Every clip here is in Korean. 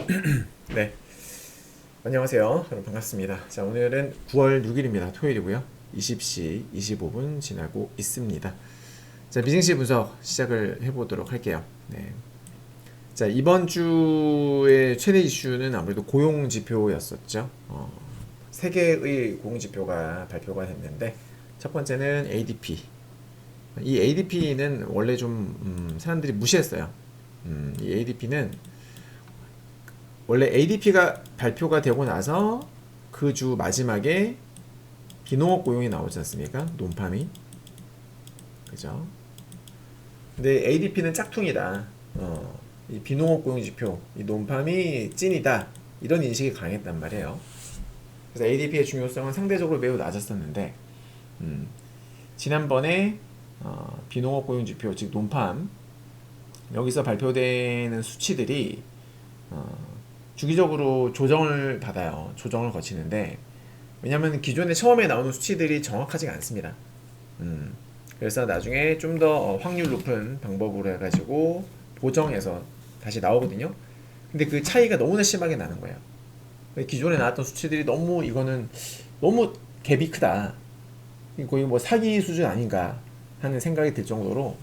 네, 안녕하세요. 여러분 반갑습니다. 자, 오늘은 9월 6일입니다. 토요일이고요. 20시 25분 지나고 있습니다. 자, 비즈니스 분석 시작을 해보도록 할게요. 네. 자, 이번 주의 최대 이슈는 아무래도 고용 지표였었죠. 세 개의 고용 지표가 발표가 됐는데, 첫 번째는 ADP. 이 ADP는 원래 좀 사람들이 무시했어요. 이 ADP는 원래 ADP가 발표가 되고 나서 그 주 마지막에 비농업 고용이 나오지 않습니까? 논팜이. 그죠? 근데 ADP는 짝퉁이다. 이 비농업 고용 지표, 이 논팜이 찐이다. 이런 인식이 강했단 말이에요. 그래서 ADP의 중요성은 상대적으로 매우 낮았었는데, 지난번에 비농업 고용 지표, 즉 논팜, 여기서 발표되는 수치들이 주기적으로 조정을 받아요. 조정을 거치는데, 왜냐면 기존에 처음에 나오는 수치들이 정확하지가 않습니다. 그래서 나중에 좀 더 확률 높은 방법으로 해가지고 보정해서 다시 나오거든요. 근데 그 차이가 너무나 심하게 나는 거예요. 기존에 나왔던 수치들이 너무 이거는 너무 갭이 크다. 거의 뭐 사기 수준 아닌가 하는 생각이 들 정도로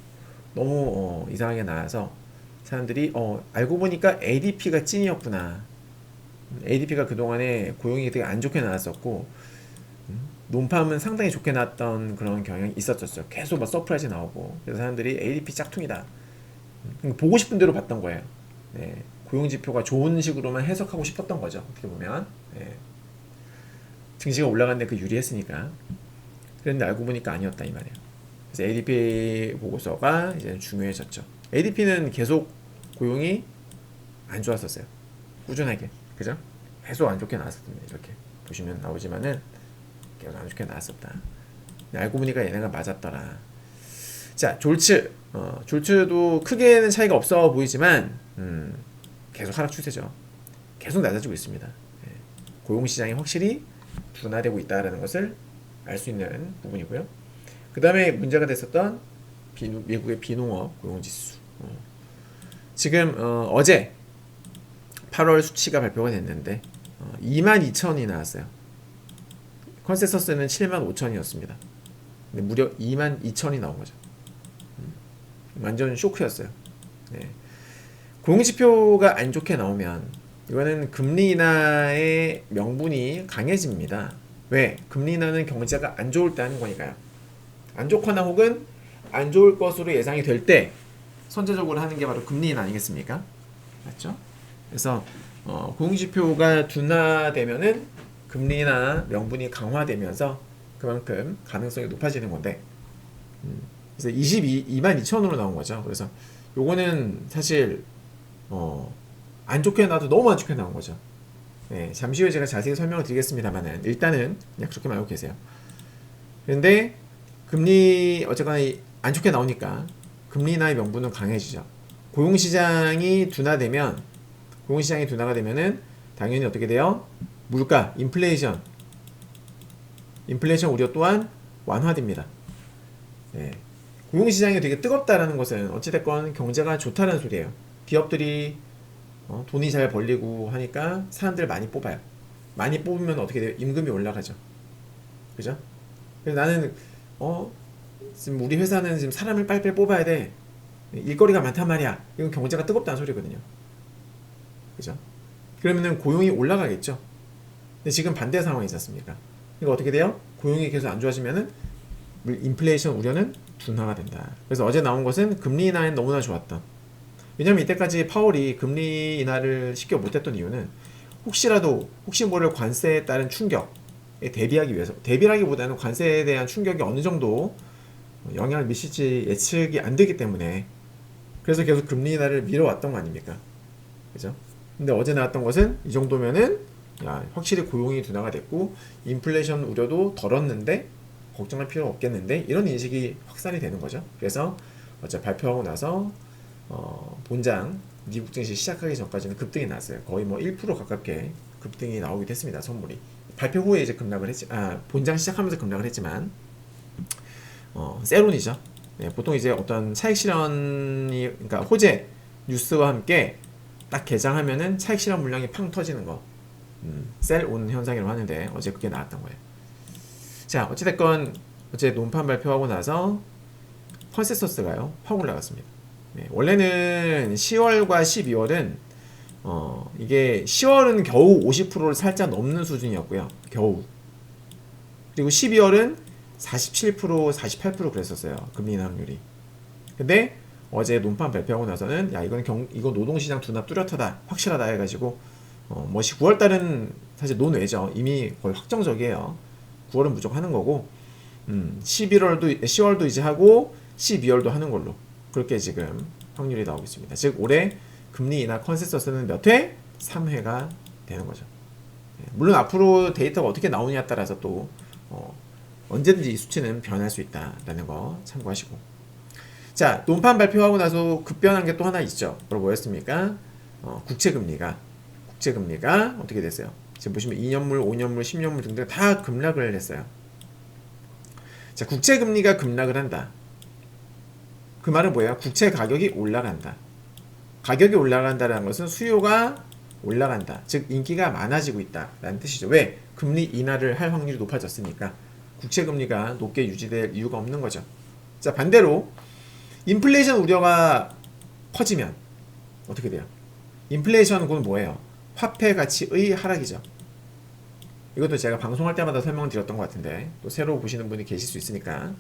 너무 이상하게 나와서 사람들이 알고 보니까 ADP가 찐이었구나. ADP가 그동안에 고용이 되게 안 좋게 나왔었고 논팜은 상당히 좋게 나왔던 그런 경향이 있었었죠. 계속 막 서프라이즈 나오고 그래서 사람들이 ADP 짝퉁이다. 보고 싶은 대로 봤던 거예요. 네. 고용 지표가 좋은 식으로만 해석하고 싶었던 거죠. 어떻게 보면 네. 증시가 올라갔는데 그 유리했으니까. 그런데 알고 보니까 아니었다 이 말이에요. 그래서 ADP 보고서가 이제 중요해졌죠. ADP는 계속 고용이 안 좋았었어요. 꾸준하게. 그죠? 계속 안 좋게 나왔었습니다. 이렇게 보시면 나오지만은 계속 안 좋게 나왔었다. 알고 보니까 얘네가 맞았더라. 자, 졸츠. 졸츠도 크게는 차이가 없어 보이지만 계속 하락 추세죠. 계속 낮아지고 있습니다. 예. 고용시장이 확실히 둔화되고 있다는 것을 알 수 있는 부분이고요. 그 다음에 문제가 됐었던 미국의 비농업 고용지수. 지금 어제 8월 수치가 발표가 됐는데 22,000이 나왔어요. 컨센서스는 75,000이었습니다. 근데 무려 22,000이 나온 거죠. 완전 쇼크였어요. 네. 고용지표가 안 좋게 나오면 이거는 금리 인하의 명분이 강해집니다. 왜? 금리 인하는 경제가 안 좋을 때 하는 거니까요. 안 좋거나 혹은 안 좋을 것으로 예상이 될 때 선제적으로 하는 게 바로 금리 인하 아니겠습니까? 맞죠? 그래서 고용지표가 둔화되면은 금리 인하 명분이 강화되면서 그만큼 가능성이 높아지는 건데 그래서 22,000으로 나온 거죠. 그래서 요거는 사실 안 좋게 나와도 너무 안 좋게 나온 거죠. 네, 잠시 후에 제가 자세히 설명을 드리겠습니다만은 일단은 그냥 그렇게 말고 계세요. 그런데 금리 어쨌거나 안 좋게 나오니까 금리 인하의 명분은 강해지죠. 고용시장이 둔화되면 고용시장이 둔화가 되면은 당연히 어떻게 돼요? 물가, 인플레이션 우려 또한 완화됩니다. 네. 고용시장이 되게 뜨겁다라는 것은 어찌됐건 경제가 좋다는 소리예요. 기업들이 돈이 잘 벌리고 하니까 사람들 많이 뽑아요. 많이 뽑으면 어떻게 돼요? 임금이 올라가죠. 그죠? 그래서 나는 지금 우리 회사는 지금 사람을 빨리빨리 뽑아야 돼. 일거리가 많단 말이야. 이건 경제가 뜨겁다는 소리거든요. 그죠? 그러면은 고용이 올라가겠죠. 근데 지금 반대 상황이지 않습니까? 그러니까 어떻게 돼요? 고용이 계속 안 좋아지면은 인플레이션 우려는 둔화가 된다. 그래서 어제 나온 것은 금리 인하는 너무나 좋았던. 왜냐면 이때까지 파월이 금리 인하를 쉽게 못했던 이유는 혹시 모를 관세에 따른 충격에 대비하기 위해서, 대비하기보다는 관세에 대한 충격이 어느 정도 영향을 미칠지 예측이 안 되기 때문에 그래서 계속 금리 인하를 미뤄왔던 거 아닙니까? 그죠? 근데 어제 나왔던 것은 이 정도면은 확실히 고용이 둔화가 됐고 인플레이션 우려도 덜었는데 걱정할 필요 없겠는데 이런 인식이 확산이 되는 거죠. 그래서 어제 발표하고 나서 본장 미국 증시 시작하기 전까지는 급등이 났어요. 거의 뭐 1% 가깝게 급등이 나오기도 했습니다. 선물이 발표 후에 이제 급락을 했지. 본장 시작하면서 급락을 했지만 세론이죠. 네, 보통 이제 어떤 차익 실현이 그러니까 호재 뉴스와 함께 딱 개장하면은 차익 실현 물량이 팡 터지는 거. 셀 온 현상이라고 하는데 어제 그게 나왔던 거예요. 자, 어찌됐건 어제 논판 발표하고 나서 컨센서스가요 확 올라갔습니다. 네, 원래는 10월과 12월은 이게 10월은 겨우 50%를 살짝 넘는 수준이었고요. 겨우. 그리고 12월은 47%, 48% 그랬었어요. 금리 인하 확률이. 근데 어제 논판 발표하고 나서는 야 이거 노동시장 둔압 뚜렷하다, 확실하다 해가지고 9월달은 사실 논외죠. 이미 거의 확정적이에요. 9월은 무조건 하는 거고 10월도 이제 하고 12월도 하는 걸로 그렇게 지금 확률이 나오고 있습니다. 즉 올해 금리 인하 컨센서스는 몇 회? 3회가 되는 거죠. 물론 앞으로 데이터가 어떻게 나오냐에 따라서 또 언제든지 이 수치는 변할 수 있다라는 거 참고하시고. 자, 논판 발표하고 나서 급변한 게 또 하나 있죠. 바로 뭐였습니까? 국채금리가 어떻게 됐어요? 지금 보시면 2년물, 5년물, 10년물 등등 다 급락을 했어요. 자, 국채금리가 급락을 한다. 그 말은 뭐예요? 국채 가격이 올라간다. 가격이 올라간다는 것은 수요가 올라간다. 즉 인기가 많아지고 있다라는 뜻이죠. 왜? 금리 인하를 할 확률이 높아졌으니까 국채금리가 높게 유지될 이유가 없는 거죠. 자, 반대로 인플레이션 우려가 커지면 어떻게 돼요? 인플레이션은 곧 뭐예요? 화폐 가치의 하락이죠. 이것도 제가 방송할 때마다 설명을 드렸던 것 같은데 또 새로 보시는 분이 계실 수 있으니까.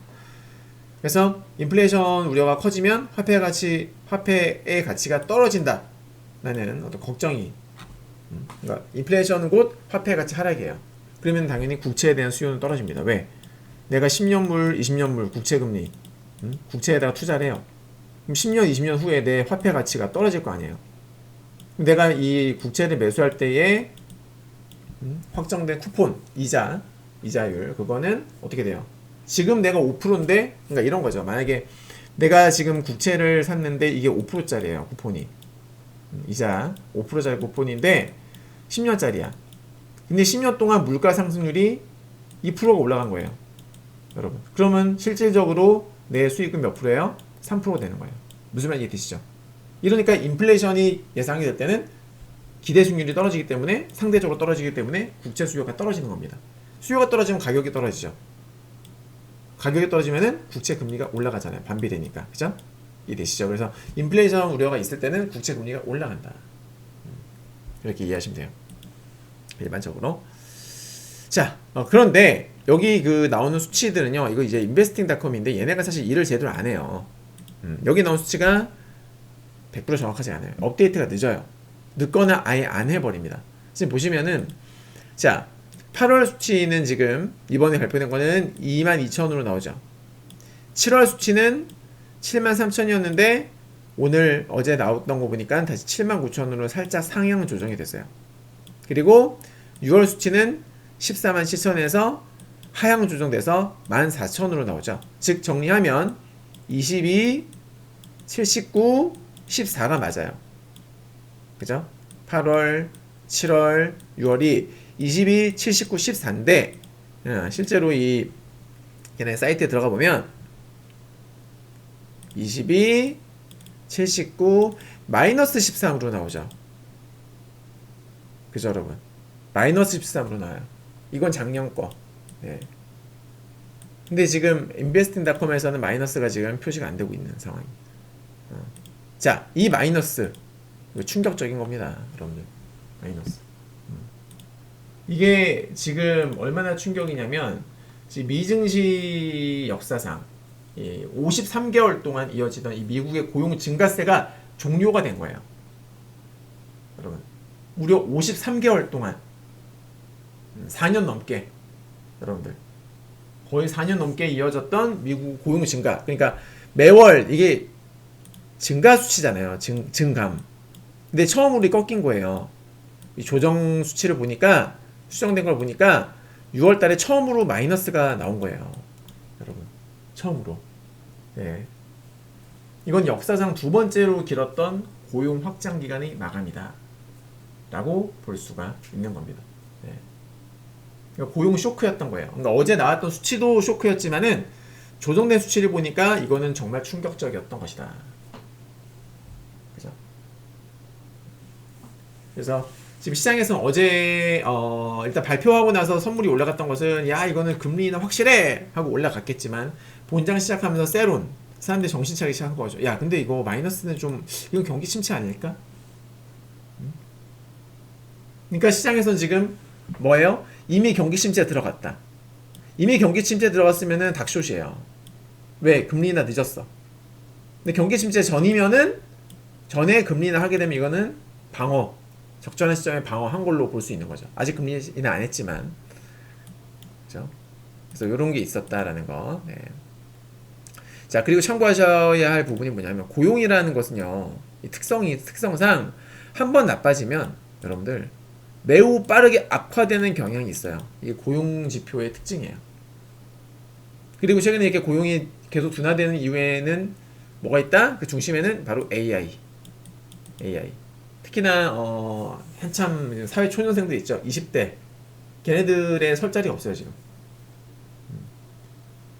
그래서 인플레이션 우려가 커지면 화폐의 가치가 떨어진다라는 어떤 걱정이. 그러니까 인플레이션은 곧 화폐 가치 하락이에요. 그러면 당연히 국채에 대한 수요는 떨어집니다. 왜? 내가 10년물, 20년물 국채금리 국채에다가 투자를 해요. 그럼 10년, 20년 후에 내 화폐 가치가 떨어질 거 아니에요. 내가 이 국채를 매수할 때에 확정된 쿠폰, 이자율 그거는 어떻게 돼요? 지금 내가 5%인데 그러니까 이런 거죠. 만약에 내가 지금 국채를 샀는데 이게 5%짜리예요. 쿠폰이. 이자 5%짜리 쿠폰인데 10년짜리야. 근데 10년 동안 물가 상승률이 2%가 올라간 거예요. 여러분. 그러면 실질적으로 내 수익은 몇 프로예요? 3%가 되는 거예요. 무슨 말인지 이해되시죠? 이러니까 인플레이션이 예상이 될 때는 기대 수익률이 떨어지기 때문에 상대적으로 떨어지기 때문에 국채 수요가 떨어지는 겁니다. 수요가 떨어지면 가격이 떨어지죠. 가격이 떨어지면은 국채 금리가 올라가잖아요. 반비례니까. 그죠? 이해되시죠? 그래서 인플레이션 우려가 있을 때는 국채 금리가 올라간다. 이렇게 이해하시면 돼요. 일반적으로. 자, 그런데 여기 그 나오는 수치들은요. 이거 이제 investing.com인데 얘네가 사실 일을 제대로 안 해요. 여기 나온 수치가 100% 정확하지 않아요. 업데이트가 늦어요. 늦거나 아예 안 해버립니다. 지금 보시면은 자 8월 수치는 지금 이번에 발표된 거는 22,000으로 나오죠. 7월 수치는 73,000이었는데 오늘 어제 나왔던 거 보니까 다시 79,000으로 살짝 상향 조정이 됐어요. 그리고 6월 수치는 147,000에서 하향 조정돼서 14,000으로 나오죠. 즉 정리하면 22, 79, 14가 맞아요. 그죠? 8월, 7월, 6월이 22, 79, 14인데 실제로 이 걔네 사이트에 들어가 보면 22, 79, 마이너스 13으로 나오죠. 그죠 여러분? 마이너스 13으로 나와요. 이건 작년 거. 네. 근데 지금 investing.com에서는 마이너스가 지금 표시가 안 되고 있는 상황입니다. 자, 이 마이너스 이거 충격적인 겁니다, 여러분들. 마이너스. 이게 지금 얼마나 충격이냐면 지금 미증시 역사상 53개월 동안 이어지던 이 미국의 고용 증가세가 종료가 된 거예요. 여러분, 무려 53개월 동안 4년 넘게 여러분들 거의 4년 넘게 이어졌던 미국 고용 증가. 그러니까 매월 이게 증가 수치잖아요. 증감. 근데 처음으로 꺾인 거예요. 이 조정 수치를 보니까 수정된 걸 보니까 6월 달에 처음으로 마이너스가 나온 거예요. 여러분. 처음으로. 네. 이건 역사상 두 번째로 길었던 고용 확장 기간의 마감이다. 라고 볼 수가 있는 겁니다. 네. 그러니까 고용 쇼크였던 거예요. 그러니까 어제 나왔던 수치도 쇼크였지만은 조정된 수치를 보니까 이거는 정말 충격적이었던 것이다. 그죠? 그래서 지금 시장에서 어제 일단 발표하고 나서 선물이 올라갔던 것은 야 이거는 금리 인하 확실해 하고 올라갔겠지만 본장 시작하면서 세론 사람들이 정신 차리기 시작한 거죠. 야 근데 이거 마이너스는 좀 이건 경기 침체 아닐까? 그러니까 시장에서는 지금 뭐예요? 이미 경기 침체에 들어갔다. 이미 경기 침체에 들어갔으면은 닥숏이에요. 왜? 금리 인하 늦었어. 근데 경기 침체 전이면은 전에 금리 인하 하게 되면 이거는 방어 적절한 시점에 방어한 걸로 볼 수 있는 거죠. 아직 금리 인하 안 했지만, 그렇죠? 그래서 이런 게 있었다라는 거. 네. 자 그리고 참고하셔야 할 부분이 뭐냐면 고용이라는 것은요, 이 특성상 한번 나빠지면 여러분들 매우 빠르게 악화되는 경향이 있어요. 이게 고용 지표의 특징이에요. 그리고 최근에 이렇게 고용이 계속 둔화되는 이유에는 뭐가 있다? 그 중심에는 바로 AI. 특히나 한참 사회 초년생들 있죠. 20대. 걔네들의 설 자리 없어요 지금.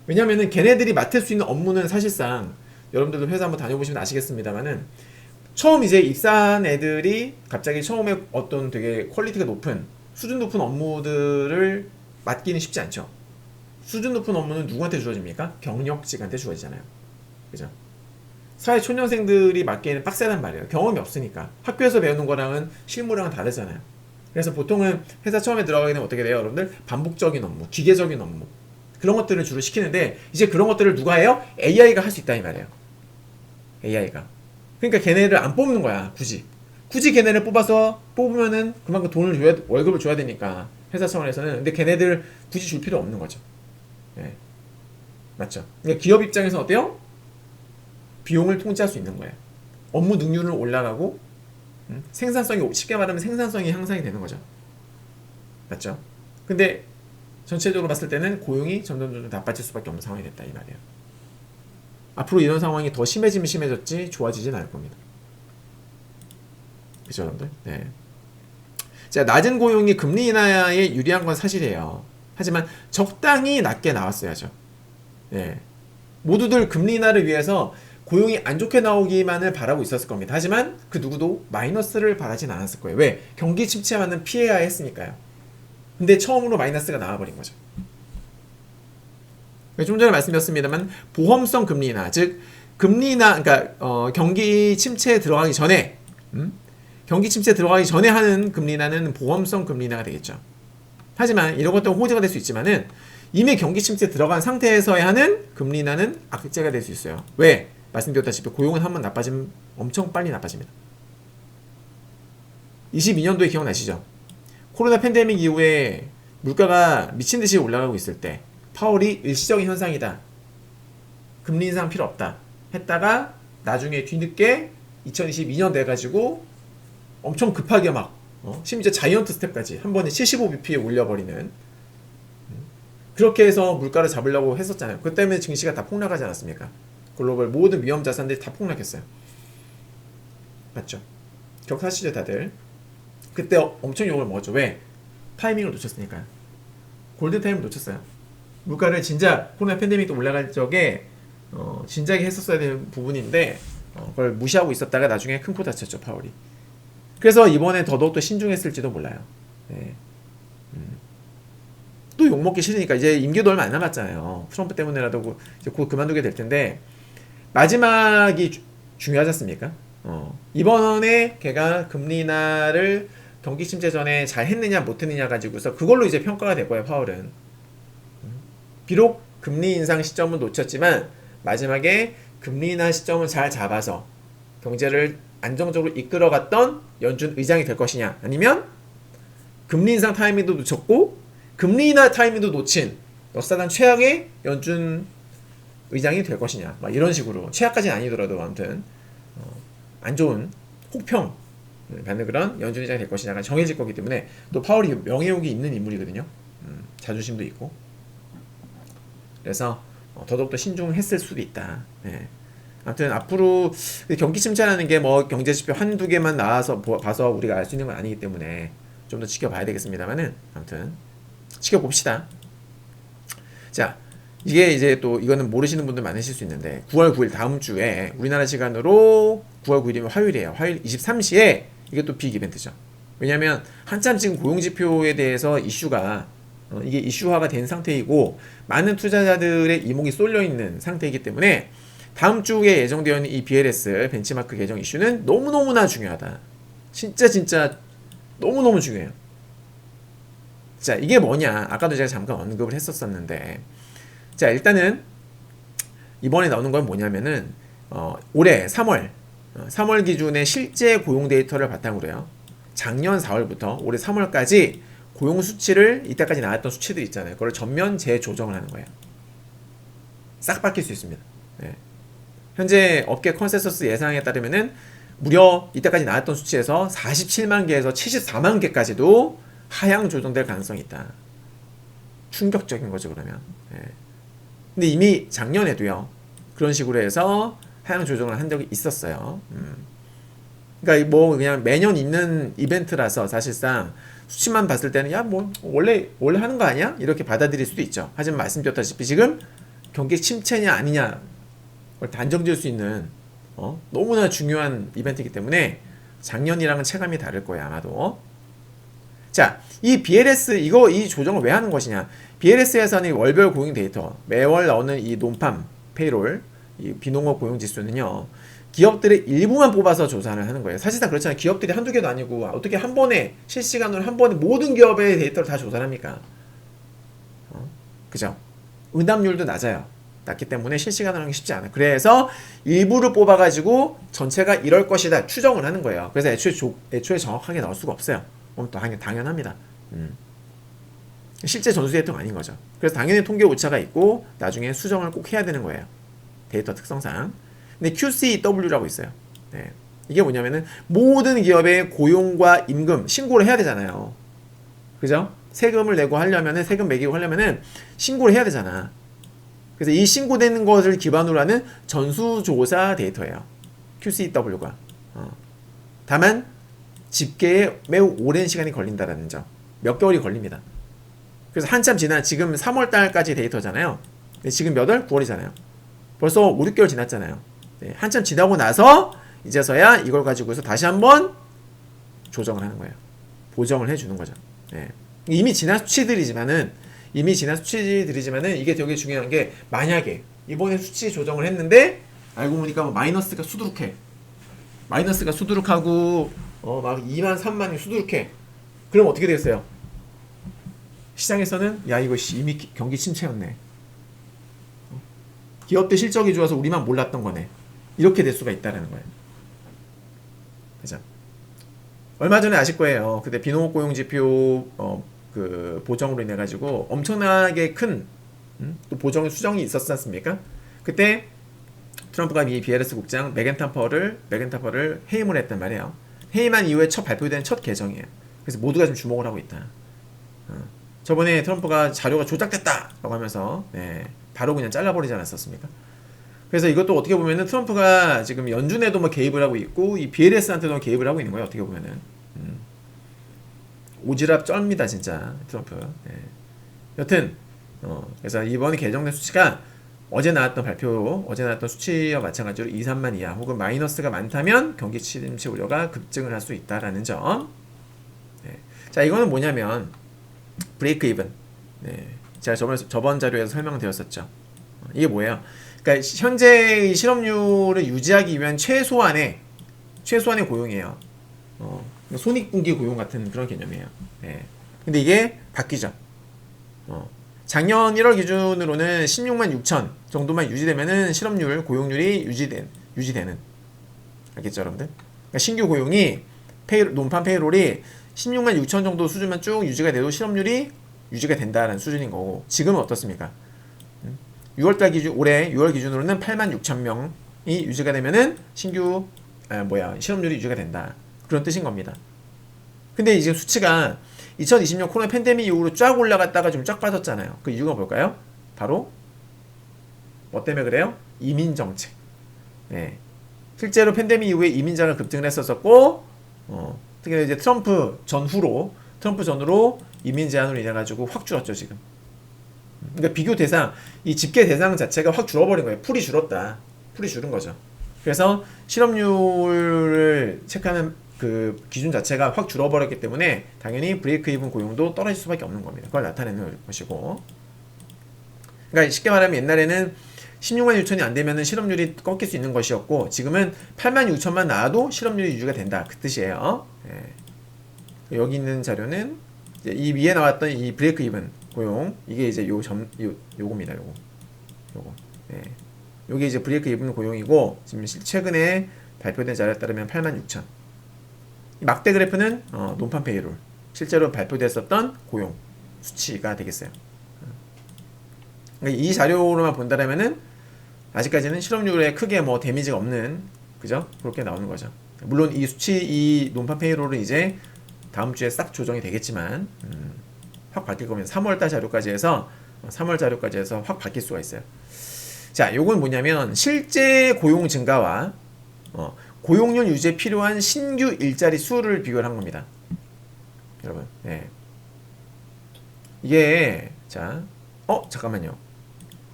왜냐면은 걔네들이 맡을 수 있는 업무는 사실상 여러분들도 회사 한번 다녀보시면 아시겠습니다만은 처음 이제 입사한 애들이 갑자기 처음에 어떤 되게 퀄리티가 높은 수준 높은 업무들을 맡기는 쉽지 않죠. 수준 높은 업무는 누구한테 주어집니까? 경력직한테 주어지잖아요. 그죠? 사회 초년생들이 맡기에는 빡세단 말이에요. 경험이 없으니까. 학교에서 배우는 거랑은 실무랑은 다르잖아요. 그래서 보통은 회사 처음에 들어가게 되면 어떻게 돼요? 여러분들 반복적인 업무, 기계적인 업무 그런 것들을 주로 시키는데 이제 그런 것들을 누가 해요? AI가 할 수 있다 이 말이에요. AI가. 그러니까 걔네를 안 뽑는 거야. 굳이 걔네를 뽑으면은 그만큼 돈을 줘야, 월급을 줘야 되니까 회사 차원에서는. 근데 걔네들 굳이 줄 필요 없는 거죠. 네. 맞죠? 그러니까 기업 입장에서는 어때요? 비용을 통제할 수 있는 거예요. 업무 능률은 올라가고 생산성이, 쉽게 말하면 생산성이 향상이 되는 거죠. 맞죠? 근데 전체적으로 봤을 때는 고용이 점점 나빠질 수밖에 없는 상황이 됐다 이 말이에요. 앞으로 이런 상황이 더 심해지면 심해졌지 좋아지진 않을 겁니다. 그죠 여러분들? 네. 자, 낮은 고용이 금리 인하에 유리한 건 사실이에요. 하지만 적당히 낮게 나왔어야죠. 네. 모두들 금리 인하를 위해서 고용이 안 좋게 나오기만을 바라고 있었을 겁니다. 하지만 그 누구도 마이너스를 바라진 않았을 거예요. 왜? 경기 침체만은 피해야 했으니까요. 근데 처음으로 마이너스가 나와버린 거죠. 좀 전에 말씀드렸습니다만 보험성 금리 인하, 즉 금리 인하, 그러니까 경기 침체에 들어가기 전에 경기 침체에 들어가기 전에 하는 금리 인하는 보험성 금리 인하가 되겠죠. 하지만 이런 것도 호재가 될 수 있지만은 이미 경기 침체에 들어간 상태에서의 하는 금리 인하는 악재가 될 수 있어요. 왜? 말씀드렸다시피 고용은 한번 나빠지면 엄청 빨리 나빠집니다. 22년도에 기억나시죠? 코로나 팬데믹 이후에 물가가 미친듯이 올라가고 있을 때 파월이 일시적인 현상이다, 금리 인상 필요 없다 했다가 나중에 뒤늦게 2022년 돼가지고 엄청 급하게 막 심지어 자이언트 스텝까지 한 번에 75bp에 올려버리는, 그렇게 해서 물가를 잡으려고 했었잖아요. 그 때문에 증시가 다 폭락하지 않았습니까? 글로벌 모든 위험 자산들이 다 폭락했어요. 맞죠? 기억하시죠 다들? 그때 엄청 욕을 먹었죠. 왜? 타이밍을 놓쳤으니까요. 골든타임을 놓쳤어요. 물가를 진짜 코로나 팬데믹 때 올라갈 적에 진작에 했었어야 되는 부분인데 그걸 무시하고 있었다가 나중에 큰 코 다쳤죠 파월이. 그래서 이번에 더더욱 더 신중했을지도 몰라요. 네. 또 욕먹기 싫으니까 이제 임기도 얼마 안 남았잖아요. 트럼프 때문에라도 이제 곧 그만두게 될 텐데 마지막이 중요하지 않습니까? 이번에 걔가 금리 인하를 경기 침체 전에 잘 했느냐 못 했느냐 가지고서 그걸로 이제 평가가 될 거예요. 파월은. 비록 금리 인상 시점은 놓쳤지만 마지막에 금리 인하 시점을 잘 잡아서 경제를 안정적으로 이끌어갔던 연준 의장이 될 것이냐, 아니면 금리 인상 타이밍도 놓쳤고 금리 인하 타이밍도 놓친 역사상 최악의 연준 의장이 될 것이냐, 막 이런 식으로, 최악까지는 아니더라도 아무튼 안 좋은 혹평 받는 그런 연준 의장이 될 것이냐가 정해질 거기 때문에, 또 파월이 명예욕이 있는 인물이거든요. 자존심도 있고. 그래서 더더욱더 신중했을 수도 있다. 네. 아무튼 앞으로 경기 침체라는 게 뭐 경제지표 한두 개만 나와서 봐서 우리가 알 수 있는 건 아니기 때문에 좀 더 지켜봐야 되겠습니다만은, 아무튼 지켜봅시다. 자, 이게 이제 또 이거는 모르시는 분들 많으실 수 있는데 9월 9일 다음 주에 우리나라 시간으로 9월 9일이면 화요일이에요. 화요일 23시에 이게 또 빅 이벤트죠. 왜냐하면 한참 지금 고용지표에 대해서 이슈가 이게 이슈화가 된 상태이고 많은 투자자들의 이목이 쏠려 있는 상태이기 때문에 다음 주에 예정되어 있는 이 BLS 벤치마크 개정 이슈는 너무너무나 중요하다. 진짜 너무너무 중요해요. 자, 이게 뭐냐? 아까도 제가 잠깐 언급을 했었었는데, 자, 일단은 이번에 나오는 건 뭐냐면은 올해 3월 기준의 실제 고용 데이터를 바탕으로요. 작년 4월부터 올해 3월까지 고용 수치를 이때까지 나왔던 수치들 있잖아요. 그걸 전면 재조정을 하는 거예요. 싹 바뀔 수 있습니다. 네. 현재 업계 컨센서스 예상에 따르면은 무려 이때까지 나왔던 수치에서 47만 개에서 74만 개까지도 하향 조정될 가능성이 있다. 충격적인 거죠, 그러면. 네. 근데 이미 작년에도요, 그런 식으로 해서 하향 조정을 한 적이 있었어요. 그러니까 뭐 그냥 매년 있는 이벤트라서 사실상 수치만 봤을 때는 야, 뭐 원래 하는 거 아니야? 이렇게 받아들일 수도 있죠. 하지만 말씀드렸다시피 지금 경기 침체냐 아니냐 그걸 단정 지을 수 있는 너무나 중요한 이벤트이기 때문에 작년이랑은 체감이 다를 거예요, 아마도. 자, 이 BLS 이 조정을 왜 하는 것이냐? BLS에서는 월별 고용 데이터, 매월 나오는 이 논팜, 페이롤, 이 비농업 고용 지수는요. 기업들의 일부만 뽑아서 조사를 하는 거예요. 사실상 그렇잖아요. 기업들이 한두 개도 아니고 어떻게 한 번에 실시간으로 한 번에 모든 기업의 데이터를 다 조사를 합니까? 그죠? 응답률도 낮기 때문에 실시간으로 하는 게 쉽지 않아요. 그래서 일부를 뽑아가지고 전체가 이럴 것이다 추정을 하는 거예요. 그래서 애초에 정확하게 나올 수가 없어요. 또 당연합니다. 실제 전수 데이터가 아닌 거죠. 그래서 당연히 통계 오차가 있고 나중에 수정을 꼭 해야 되는 거예요. 데이터 특성상. 근데 QCW라고 있어요. 네. 이게 뭐냐면은 모든 기업의 고용과 임금 신고를 해야 되잖아요. 그죠? 세금을 내고 하려면은 세금 매기고 하려면은 신고를 해야 되잖아. 그래서 이 신고되는 것을 기반으로 하는 전수조사 데이터예요. QCW가. 다만 집계에 매우 오랜 시간이 걸린다라는 점. 몇 개월이 걸립니다. 그래서 한참 지난 지금 3월달까지 데이터잖아요. 근데 지금 몇 월? 9월이잖아요. 벌써 5, 6개월 지났잖아요. 네, 한참 지나고 나서 이제서야 이걸 가지고서 다시 한번 조정을 하는 거예요. 보정을 해주는 거죠. 네. 이미 지난 수치들이지만은 이게 되게 중요한 게 만약에 이번에 수치 조정을 했는데 알고 보니까 뭐 마이너스가 수두룩하고 막 2만 3만이 수두룩해. 그럼 어떻게 되겠어요? 시장에서는 야 이거 이미 경기 침체였네. 기업들 실적이 좋아서 우리만 몰랐던 거네. 이렇게 될 수가 있다는 거예요. 그죠? 얼마 전에 아실 거예요. 그때 비농업 고용 지표 그 보정으로 인해 가지고 엄청나게 큰 또 보정 수정이 있었지 않습니까? 그때 트럼프가 미 BLS 국장 메겐타퍼를 해임을 했단 말이에요. 해임한 이후에 발표된 첫 개정이에요. 그래서 모두가 좀 주목을 하고 있다. 저번에 트럼프가 자료가 조작됐다라고 하면서 바로 그냥 잘라버리지 않았었습니까? 그래서 이것도 어떻게 보면은 트럼프가 지금 연준에도 뭐 개입을 하고 있고 이 BLS한테도 개입을 하고 있는 거예요. 어떻게 보면은 오지랖 쩔입니다 진짜 트럼프. 여튼 그래서 이번에 개정된 수치가 어제 나왔던 수치와 마찬가지로 2, 3만 이하 혹은 마이너스가 많다면 경기 침체 우려가 급증을 할 수 있다라는 점. 자, 이거는 뭐냐면 브레이크 이븐. 제가 저번 자료에서 설명드렸었죠. 이게 뭐예요? 그러니까 현재의 실업률을 유지하기 위한 최소한의 고용이에요. 손익분기 고용 같은 그런 개념이에요. 근데 이게 바뀌죠. 작년 1월 기준으로는 16만 6천 정도만 유지되면은 실업률, 고용률이 유지되는. 알겠죠, 여러분들? 그러니까 신규 고용이 논판 페이롤이 16만 6천 정도 수준만 쭉 유지가 돼도 실업률이 유지가 된다는 수준인 거고, 지금은 어떻습니까? 6월달 기준, 올해 6월 기준으로는 8만 6천 명이 유지가 되면은 실업률이 유지가 된다. 그런 뜻인 겁니다. 근데 이제 수치가 2020년 코로나 팬데믹 이후로 쫙 올라갔다가 좀 쫙 빠졌잖아요. 그 이유가 뭘까요? 바로 뭐 때문에 그래요? 이민 정책. 실제로 팬데믹 이후에 이민자가 급증을 했었고, 특히 이제 트럼프 전후로 이민 제한으로 인해 가지고 확 줄었죠 지금. 그러니까 비교 대상, 이 집계 대상 자체가 확 줄어버린 거예요. 풀이 줄은 거죠. 그래서 실업률을 체크하는 그 기준 자체가 확 줄어버렸기 때문에 당연히 브레이크 이븐 고용도 떨어질 수밖에 없는 겁니다. 그걸 나타내는 것이고. 그러니까 쉽게 말하면 옛날에는 16만 6천이 안 되면은 실업률이 꺾일 수 있는 것이었고, 지금은 8만 6천만 나와도 실업률이 유지가 된다. 그 뜻이에요. 예. 여기 있는 자료는 이제 이 위에 나왔던 이 브레이크 이븐 고용, 이게 이제 요겁니다. 요거. 예. 요게 이제 브레이크 이븐 고용이고, 지금 최근에 발표된 자료에 따르면 8만 6천. 막대 그래프는 논판 페이롤, 실제로 발표됐었던 고용 수치가 되겠어요. 그러니까 이 자료로만 본다라면은 아직까지는 실업률에 크게 뭐 데미지가 없는, 그죠? 그렇게 나오는 거죠. 물론 이 수치, 이 논판 페이롤은 이제 다음 주에 싹 조정이 되겠지만 확 바뀔 거면 3월달 자료까지 해서 3월 자료까지 해서 확 바뀔 수가 있어요. 자, 요건 뭐냐면 실제 고용 증가와 고용률 유지에 필요한 신규 일자리 수를 비교를 한 겁니다. 여러분, 네. 이게 자, 잠깐만요.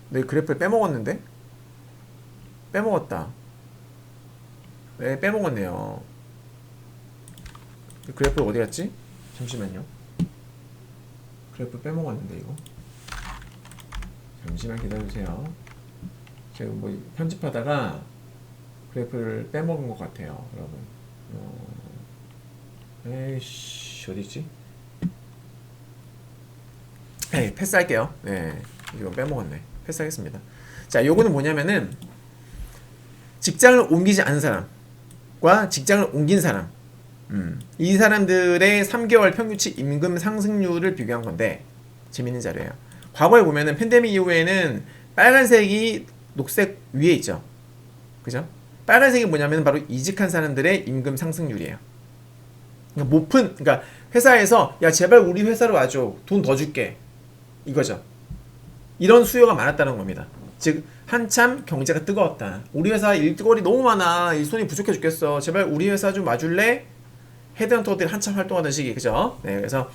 내 그래프를 빼먹었는데? 빼먹었다. 네, 빼먹었네요. 그래프 어디 갔지? 잠시만요. 그래프 빼먹었는데 이거. 잠시만 기다려주세요. 제가 뭐 편집하다가 그래프를 빼먹은 것 같아요, 여러분. 에이씨, 어디있지? 에이, 패스할게요. 네, 이거 빼먹었네. 패스하겠습니다. 자, 요거는 뭐냐면은 직장을 옮기지 않은 사람과 직장을 옮긴 사람, 이 사람들의 3개월 평균치 임금 상승률을 비교한 건데, 재밌는 자료예요. 과거에 보면은 팬데믹 이후에는 빨간색이 녹색 위에 있죠. 그죠? 빨간색이 뭐냐면 바로 이직한 사람들의 임금 상승률이에요. 그러니까 그러니까 회사에서 야 제발 우리 회사로 와줘, 돈 더 줄게, 이거죠. 이런 수요가 많았다는 겁니다. 즉 한참 경제가 뜨거웠다. 우리 회사 일거리 너무 많아. 이 손이 부족해 죽겠어. 제발 우리 회사 좀 와줄래? 헤드헌터들이 한참 활동하던 시기, 그죠? 네, 그래서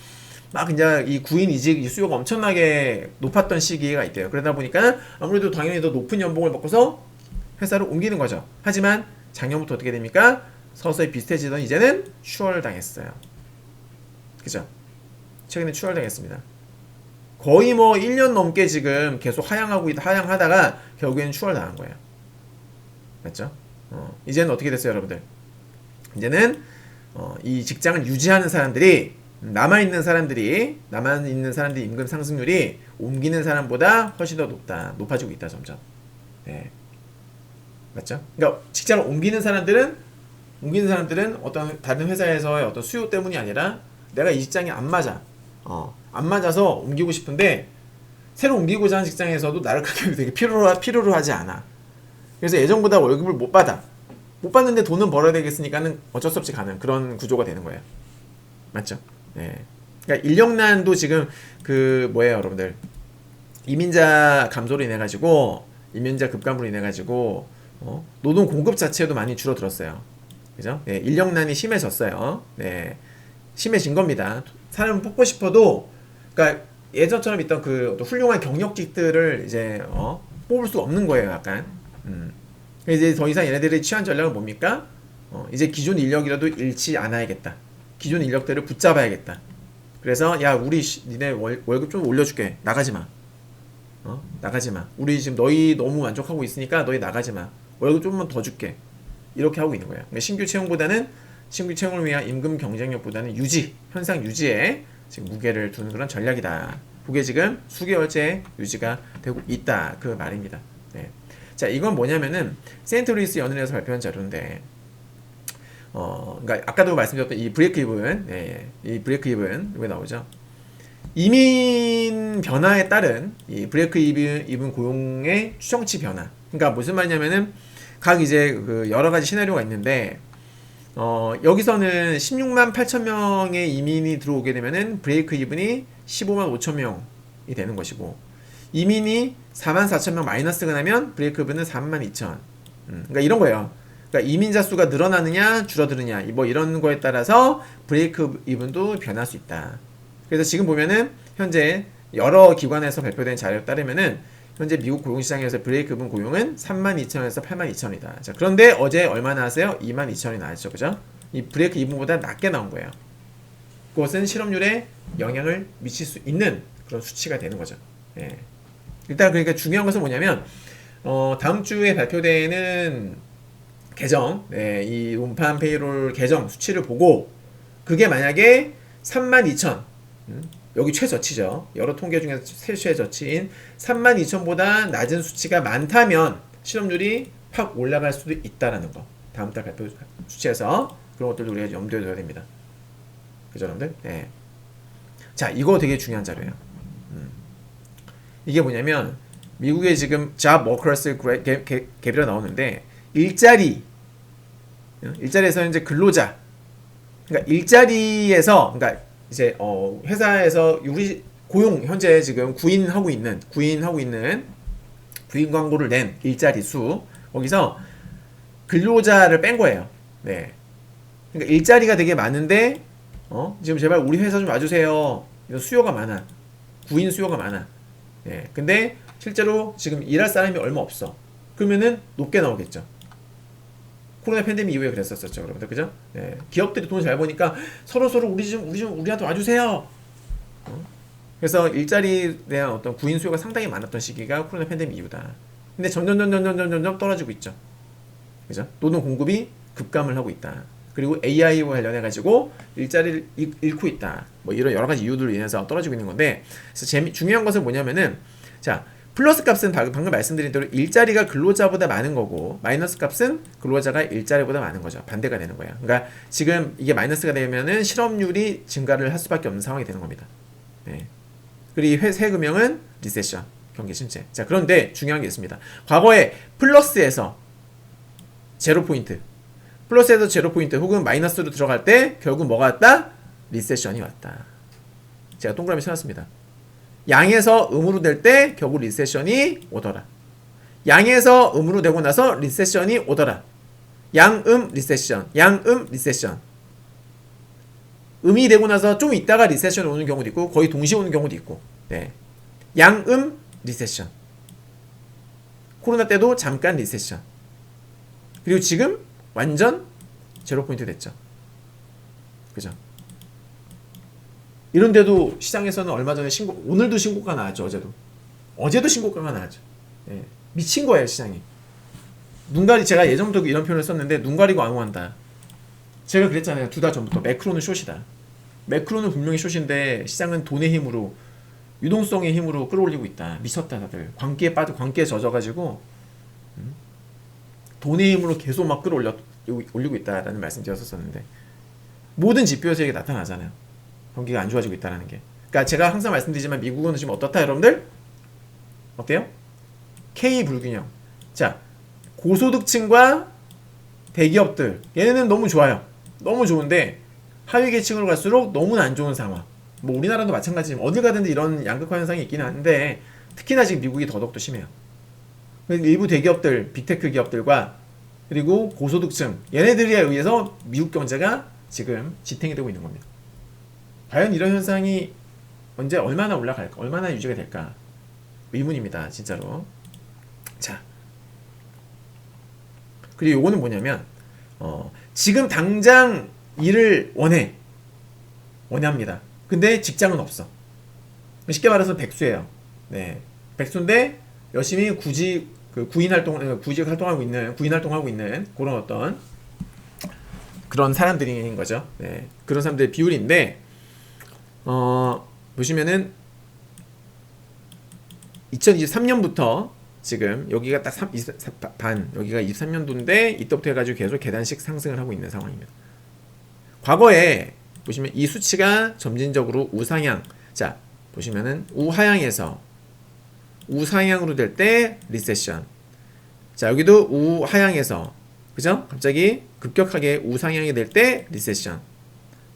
막 이제 이 구인 이직 수요가 엄청나게 높았던 시기가 있대요. 그러다 보니까 아무래도 당연히 더 높은 연봉을 받고서 회사를 옮기는 거죠. 하지만 작년부터 어떻게 됩니까? 서서히 비슷해지던 이제는 추월당했어요. 그죠? 최근에 추월당했습니다. 거의 뭐 1년 넘게 지금 계속 하향하다가 결국에는 추월당한 거예요. 맞죠? 이제는 어떻게 됐어요, 여러분들? 이제는 이 직장을 유지하는 사람들이, 남아있는 사람들이 임금 상승률이 옮기는 사람보다 훨씬 더 높아지고 있다, 점점. 네. 맞죠? 그러니까 직장을 옮기는 사람들은 어떤 다른 회사에서의 어떤 수요 때문이 아니라 내가 이 직장이 안 맞아. 안 맞아서 옮기고 싶은데 새로 옮기고자 하는 직장에서도 나를 그렇게 되게 필요로 하지 않아. 그래서 예전보다 월급을 못 받는데 돈은 벌어야 되겠으니까는 어쩔 수 없이 가는 그런 구조가 되는 거예요. 맞죠? 네. 그러니까 인력난도 지금 여러분들, 이민자 감소로 인해 가지고, 이민자 급감으로 인해 가지고 노동 공급 자체도 많이 줄어들었어요. 그죠? 네, 인력난이 심해졌어요. 네, 심해진 겁니다. 사람을 뽑고 싶어도, 그러니까 예전처럼 있던 그 훌륭한 경력직들을 이제 뽑을 수 없는 거예요, 약간. 이제 더 이상 얘네들이 취한 전략은 뭡니까? 이제 기존 인력이라도 잃지 않아야겠다. 기존 인력들을 붙잡아야겠다. 그래서 야, 니네 월급 좀 올려줄게. 나가지 마. 나가지 마. 우리 지금 너희 너무 만족하고 있으니까 너희 나가지 마. 월급 좀만 더 줄게. 이렇게 하고 있는 거예요. 그러니까 신규 채용을 위한 임금 경쟁력보다는 현상 유지에 지금 무게를 두는 그런 전략이다. 그게 지금 수개월째 유지가 되고 있다, 그 말입니다. 네. 자, 이건 뭐냐면은 세인트루이스 연은에서 발표한 자료인데, 그러니까 아까도 말씀드렸던 이 브레이크 이븐, 이 브레이크 이븐 왜 나오죠? 이민 변화에 따른 이 브레이크 이븐 고용의 추정치 변화. 그러니까 무슨 말이냐면은 각 이제 그 여러 가지 시나리오가 있는데, 여기서는 16만 8천 명의 이민이 들어오게 되면은 브레이크 이븐이 15만 5천 명이 되는 것이고, 이민이 4만 4천 명 마이너스가 나면 브레이크 이븐은 3만 2천. 그러니까 이런 거예요. 그러니까 이민자 수가 늘어나느냐 줄어드느냐 뭐 이런 거에 따라서 브레이크 이븐도 변할 수 있다. 그래서 지금 보면은 현재 여러 기관에서 발표된 자료에 따르면은 현재 미국 고용시장에서 브레이크 이븐 고용은 32,000에서 82,000이다. 자, 그런데 어제 얼마 나왔어요? 22,000이 나왔죠. 그죠? 이 브레이크 이븐보다 낮게 나온 거예요. 그것은 실업률에 영향을 미칠 수 있는 그런 수치가 되는 거죠. 예. 일단 그러니까 중요한 것은 뭐냐면 다음 주에 발표되는 계정, 이 론판 페이롤 계정 수치를 보고 그게 만약에 32,000, 여기 최저치죠. 여러 통계 중에서 최저치인 32,000보다 낮은 수치가 많다면 실업률이 확 올라갈 수도 있다라는 거. 다음 달 발표 수치에서 그런 것들도 우리가 염두에 둬야 됩니다. 그죠, 여러분들? 네. 자, 이거 되게 중요한 자료예요. 이게 뭐냐면 미국의 지금 job workers gap이라 나오는데 일자리에서 이제 근로자, 그러니까 일자리에서, 그러니까 이제 회사에서 우리 고용 현재 지금 구인 광고를 낸 일자리 수, 거기서 근로자를 뺀 거예요. 네. 그러니까 일자리가 되게 많은데 지금 제발 우리 회사 좀 와주세요. 수요가 많아. 구인 수요가 많아. 네. 근데 실제로 지금 일할 사람이 얼마 없어. 그러면은 높게 나오겠죠. 코로나 팬데믹 이후에 그랬었죠, 여러분들. 그죠? 네. 기업들이 돈을 잘 버니까 서로 우리한테 와주세요. 그래서 일자리에 대한 어떤 구인 수요가 상당히 많았던 시기가 코로나 팬데믹 이후다. 근데 점점 떨어지고 있죠. 그죠? 노동 공급이 급감을 하고 있다. 그리고 AI와 관련해가지고 일자리를 잃고 있다. 뭐 이런 여러 가지 이유들로 인해서 떨어지고 있는 건데, 그래서 중요한 것은 뭐냐면은, 자, 플러스 값은 방금 말씀드린 대로 일자리가 근로자보다 많은 거고, 마이너스 값은 근로자가 일자리보다 많은 거죠. 반대가 되는 거예요. 그러니까 지금 이게 마이너스가 되면은 실업률이 증가를 할 수밖에 없는 상황이 되는 겁니다. 네. 그리고 새 금형은 리세션, 경기 침체. 자, 그런데 중요한 게 있습니다. 과거에 플러스에서 제로 포인트 혹은 마이너스로 들어갈 때 결국 뭐가 왔다? 리세션이 왔다. 제가 동그라미 쳐놨습니다. 양에서 음으로 될 때 결국 리세션이 오더라. 양에서 음으로 되고 나서 리세션이 오더라. 양음 리세션, 양음 리세션. 음이 되고 나서 좀 있다가 리세션이 오는 경우도 있고 거의 동시에 오는 경우도 있고. 네. 양음 리세션. 코로나 때도 잠깐 리세션. 그리고 지금 완전 제로 포인트 됐죠. 그죠? 이런데도 시장에서는 얼마 전에 오늘도 신고가 나왔죠. 어제도 신고가가 나왔죠. 예. 미친 거예요, 시장이. 제가 예전부터 이런 표현을 썼는데, 눈 가리고 앙호한다. 제가 그랬잖아요. 2달 전부터. 매크로는 숏이다. 매크로는 분명히 숏인데, 시장은 돈의 힘으로, 유동성의 힘으로 끌어올리고 있다. 미쳤다, 다들. 광기에 젖어가지고, 돈의 힘으로 계속 막 올리고 있다라는 말씀 드렸었는데, 모든 지표에서 이게 나타나잖아요. 경기가 안 좋아지고 있다는 게. 그러니까 제가 항상 말씀드리지만 미국은 지금 어떻다, 여러분들? 어때요? K 불균형. 자, 고소득층과 대기업들, 얘네는 너무 좋아요. 너무 좋은데 하위 계층으로 갈수록 너무나 안 좋은 상황. 뭐 우리나라도 마찬가지지만 어딜 가든지 이런 양극화 현상이 있기는 한데, 특히나 지금 미국이 더더욱더 심해요. 일부 대기업들, 빅테크 기업들과 그리고 고소득층, 얘네들에 의해서 미국 경제가 지금 지탱이 되고 있는 겁니다. 과연 이런 현상이 언제 얼마나 올라갈까? 얼마나 유지가 될까? 의문입니다, 진짜로. 자, 그리고 요거는 뭐냐면 지금 당장 일을 원합니다. 근데 직장은 없어. 쉽게 말해서 백수예요. 네, 백수인데 열심히 구인 활동하고 있는 그런 어떤 그런 사람들인 거죠. 네, 그런 사람들의 비율인데, 보시면은 2023년부터 지금 여기가 딱 여기가 23년도인데 이때부터 해가지고 계속 계단식 상승을 하고 있는 상황입니다. 과거에 보시면 이 수치가 점진적으로 우상향, 자 보시면은 우하향에서 우상향으로 될 때 리세션, 자 여기도 우하향에서, 그죠? 갑자기 급격하게 우상향이 될 때 리세션,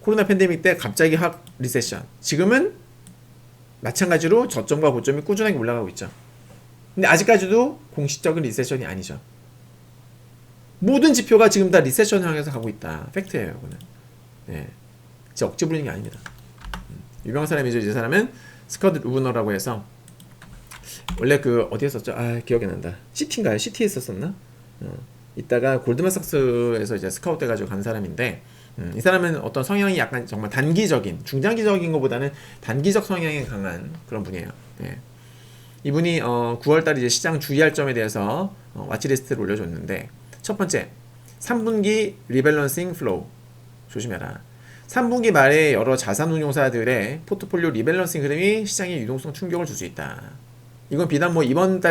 코로나 팬데믹 때 갑자기 확 리세션, 지금은 마찬가지로 저점과 고점이 꾸준하게 올라가고 있죠. 근데 아직까지도 공식적인 리세션이 아니죠. 모든 지표가 지금 다 리세션 향해서 가고 있다. 팩트예요, 이거는. 네. 진짜 억지 부리는 게 아닙니다. 유명한 사람이죠. 이 사람은 스커트 루너라고 해서, 원래 어디에 썼죠? 기억이 난다. 시티인가요? 시티에 썼었나? 이따가 골드만삭스에서 이제 스카우트 돼가지고 간 사람인데, 이 사람은 어떤 성향이 약간 정말 단기적인, 중장기적인 것보다는 단기적 성향이 강한 그런 분이에요. 네. 이분이 9월달 이제 시장 주의할 점에 대해서 와치리스트를 올려줬는데, 첫 번째, 3분기 리밸런싱 플로우 조심해라. 3분기 말에 여러 자산운용사들의 포트폴리오 리밸런싱 흐름이 시장에 유동성 충격을 줄 수 있다. 이건 비단 뭐 이번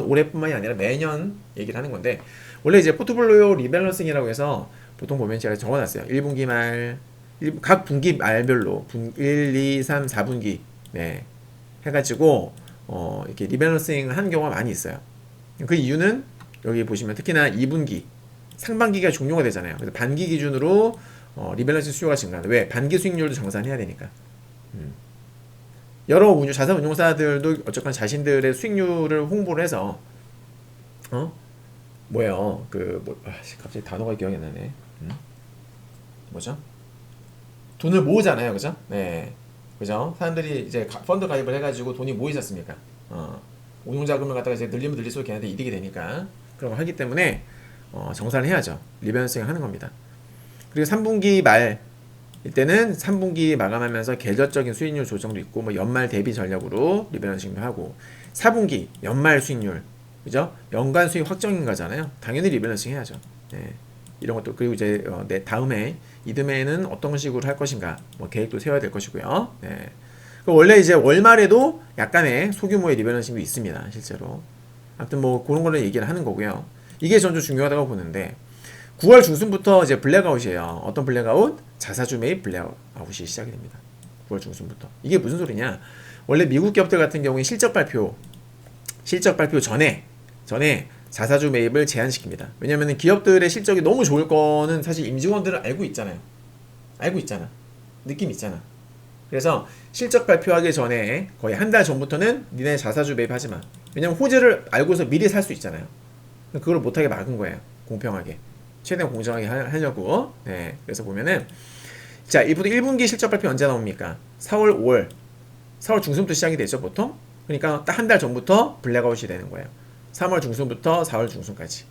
올해뿐만이 아니라 매년 얘기를 하는 건데, 원래 이제 포트폴리오 리밸런싱이라고 해서 보통 보면 제가 적어놨어요. 1분기 말, 각 분기 말별로 1, 2, 3, 4분기 네, 해가지고 이렇게 리밸런싱 하는 경우가 많이 있어요. 그 이유는 여기 보시면 특히나 2분기 상반기가 종료가 되잖아요. 그래서 반기 기준으로 리밸런싱 수요가 증가한다. 왜? 반기 수익률도 정산해야 되니까. 여러 자산 운용사들도 어쨌건 자신들의 수익률을 홍보를 해서 뭐예요? 갑자기 단어가 기억이 안 나네. 뭐죠? 돈을 모으잖아요, 그죠? 네, 그죠? 사람들이 이제 펀드 가입을 해가지고 돈이 모이지 않습니까? 운용자금을 갖다가 이제 늘리면 늘릴수록 걔한테 이득이 되니까 그런 걸 하기 때문에 정산을 해야죠. 리밸런싱을 하는 겁니다. 그리고 3분기 말 이때는 3분기 마감하면서 계절적인 수익률 조정도 있고 뭐 연말 대비 전략으로 리밸런싱도 하고 4분기 연말 수익률 그죠? 연간 수익 확정인 거잖아요. 당연히 리밸런싱 해야죠. 네. 이런 것도 그리고 이제 다음에 이듬해에는 어떤 식으로 할 것인가 뭐 계획도 세워야 될 것이고요. 네. 원래 이제 월말에도 약간의 소규모의 리밸런싱도 있습니다. 실제로. 아무튼 뭐 그런 거를 얘기를 하는 거고요. 이게 전 좀 중요하다고 보는데 9월 중순부터 이제 블랙아웃이에요. 어떤 블랙아웃? 자사주 매입 블랙아웃이 시작이 됩니다. 9월 중순부터. 이게 무슨 소리냐? 원래 미국 기업들 같은 경우에 실적 발표 전에 자사주 매입을 제한시킵니다. 왜냐면 기업들의 실적이 너무 좋을 거는 사실 임직원들은 알고 있잖아요. 알고 있잖아. 느낌 있잖아. 그래서 실적 발표하기 전에 거의 한 달 전부터는 니네 자사주 매입하지 마. 왜냐면 호재를 알고서 미리 살 수 있잖아요. 그걸 못하게 막은 거예요. 공평하게. 최대한 공정하게 하려고. 네. 그래서 보면은 자, 보통 1분기 실적 발표 언제 나옵니까? 4월, 5월. 4월 중순부터 시작이 되죠, 보통. 그러니까 딱 한 달 전부터 블랙아웃이 되는 거예요. 3월 중순부터 4월 중순까지.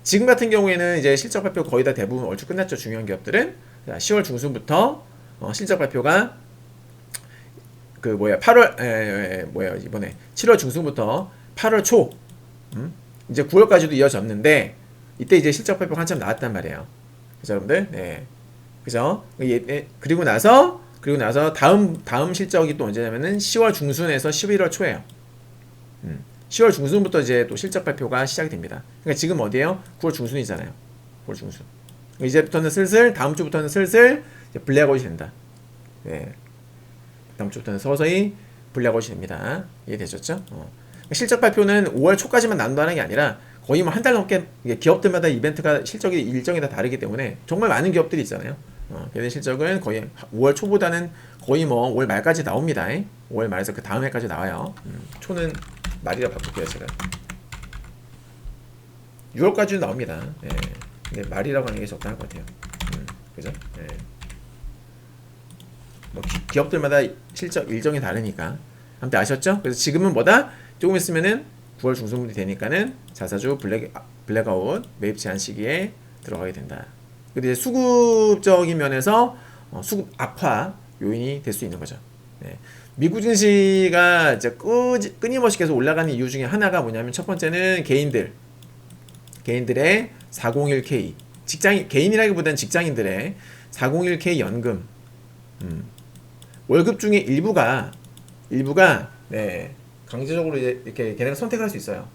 지금 같은 경우에는 이제 실적 발표 거의 다 대부분 얼추 끝났죠. 중요한 기업들은. 자, 10월 중순부터 실적 발표가 8월 이번에 7월 중순부터 8월 초 이제 9월까지도 이어졌는데 이때 이제 실적 발표가 한참 나왔단 말이에요. 그죠, 여러분들? 네. 그죠? 그리고 나서 다음 실적이 또 언제냐면은 10월 중순에서 11월 초예요. 10월 중순부터 이제 또 실적 발표가 시작이 됩니다. 그러니까 지금 어디에요? 9월 중순이잖아요. 9월 중순. 이제부터는 다음 주부터는 슬슬 블랙아웃이 된다. 네. 다음 주부터는 서서히 블랙아웃이 됩니다. 이해되셨죠? 실적 발표는 5월 초까지만 난다는 게 아니라 거의 뭐 한 달 넘게 기업들마다 이벤트가 실적이 일정이 다 다르기 때문에 정말 많은 기업들이 있잖아요. 걔네 실적은 거의 5월 초보다는 거의 뭐 5월 말까지 나옵니다. 5월 말에서 그 다음 해까지 나와요. 초는 말이라 바꿀게요 제가. 6월까지도 나옵니다. 예. 근데 말이라고 하는 게 적당할 것 같아요. 그죠? 예. 뭐 기업들마다 실적 일정이 다르니까. 아무튼 아셨죠? 그래서 지금은 뭐다? 조금 있으면은 9월 중순부터 되니까는 자사주 블랙아웃 매입 제한 시기에 들어가게 된다. 근데 이제 수급적인 면에서 수급 악화 요인이 될 수 있는 거죠. 네. 미국 증시가 이제 끊임없이 계속 올라가는 이유 중에 하나가 뭐냐면 첫 번째는 개인들의 401k 개인이라기보다는 직장인들의 401k 연금 월급 중에 일부가 네, 강제적으로 이렇게 걔네가 선택할 수 있어요.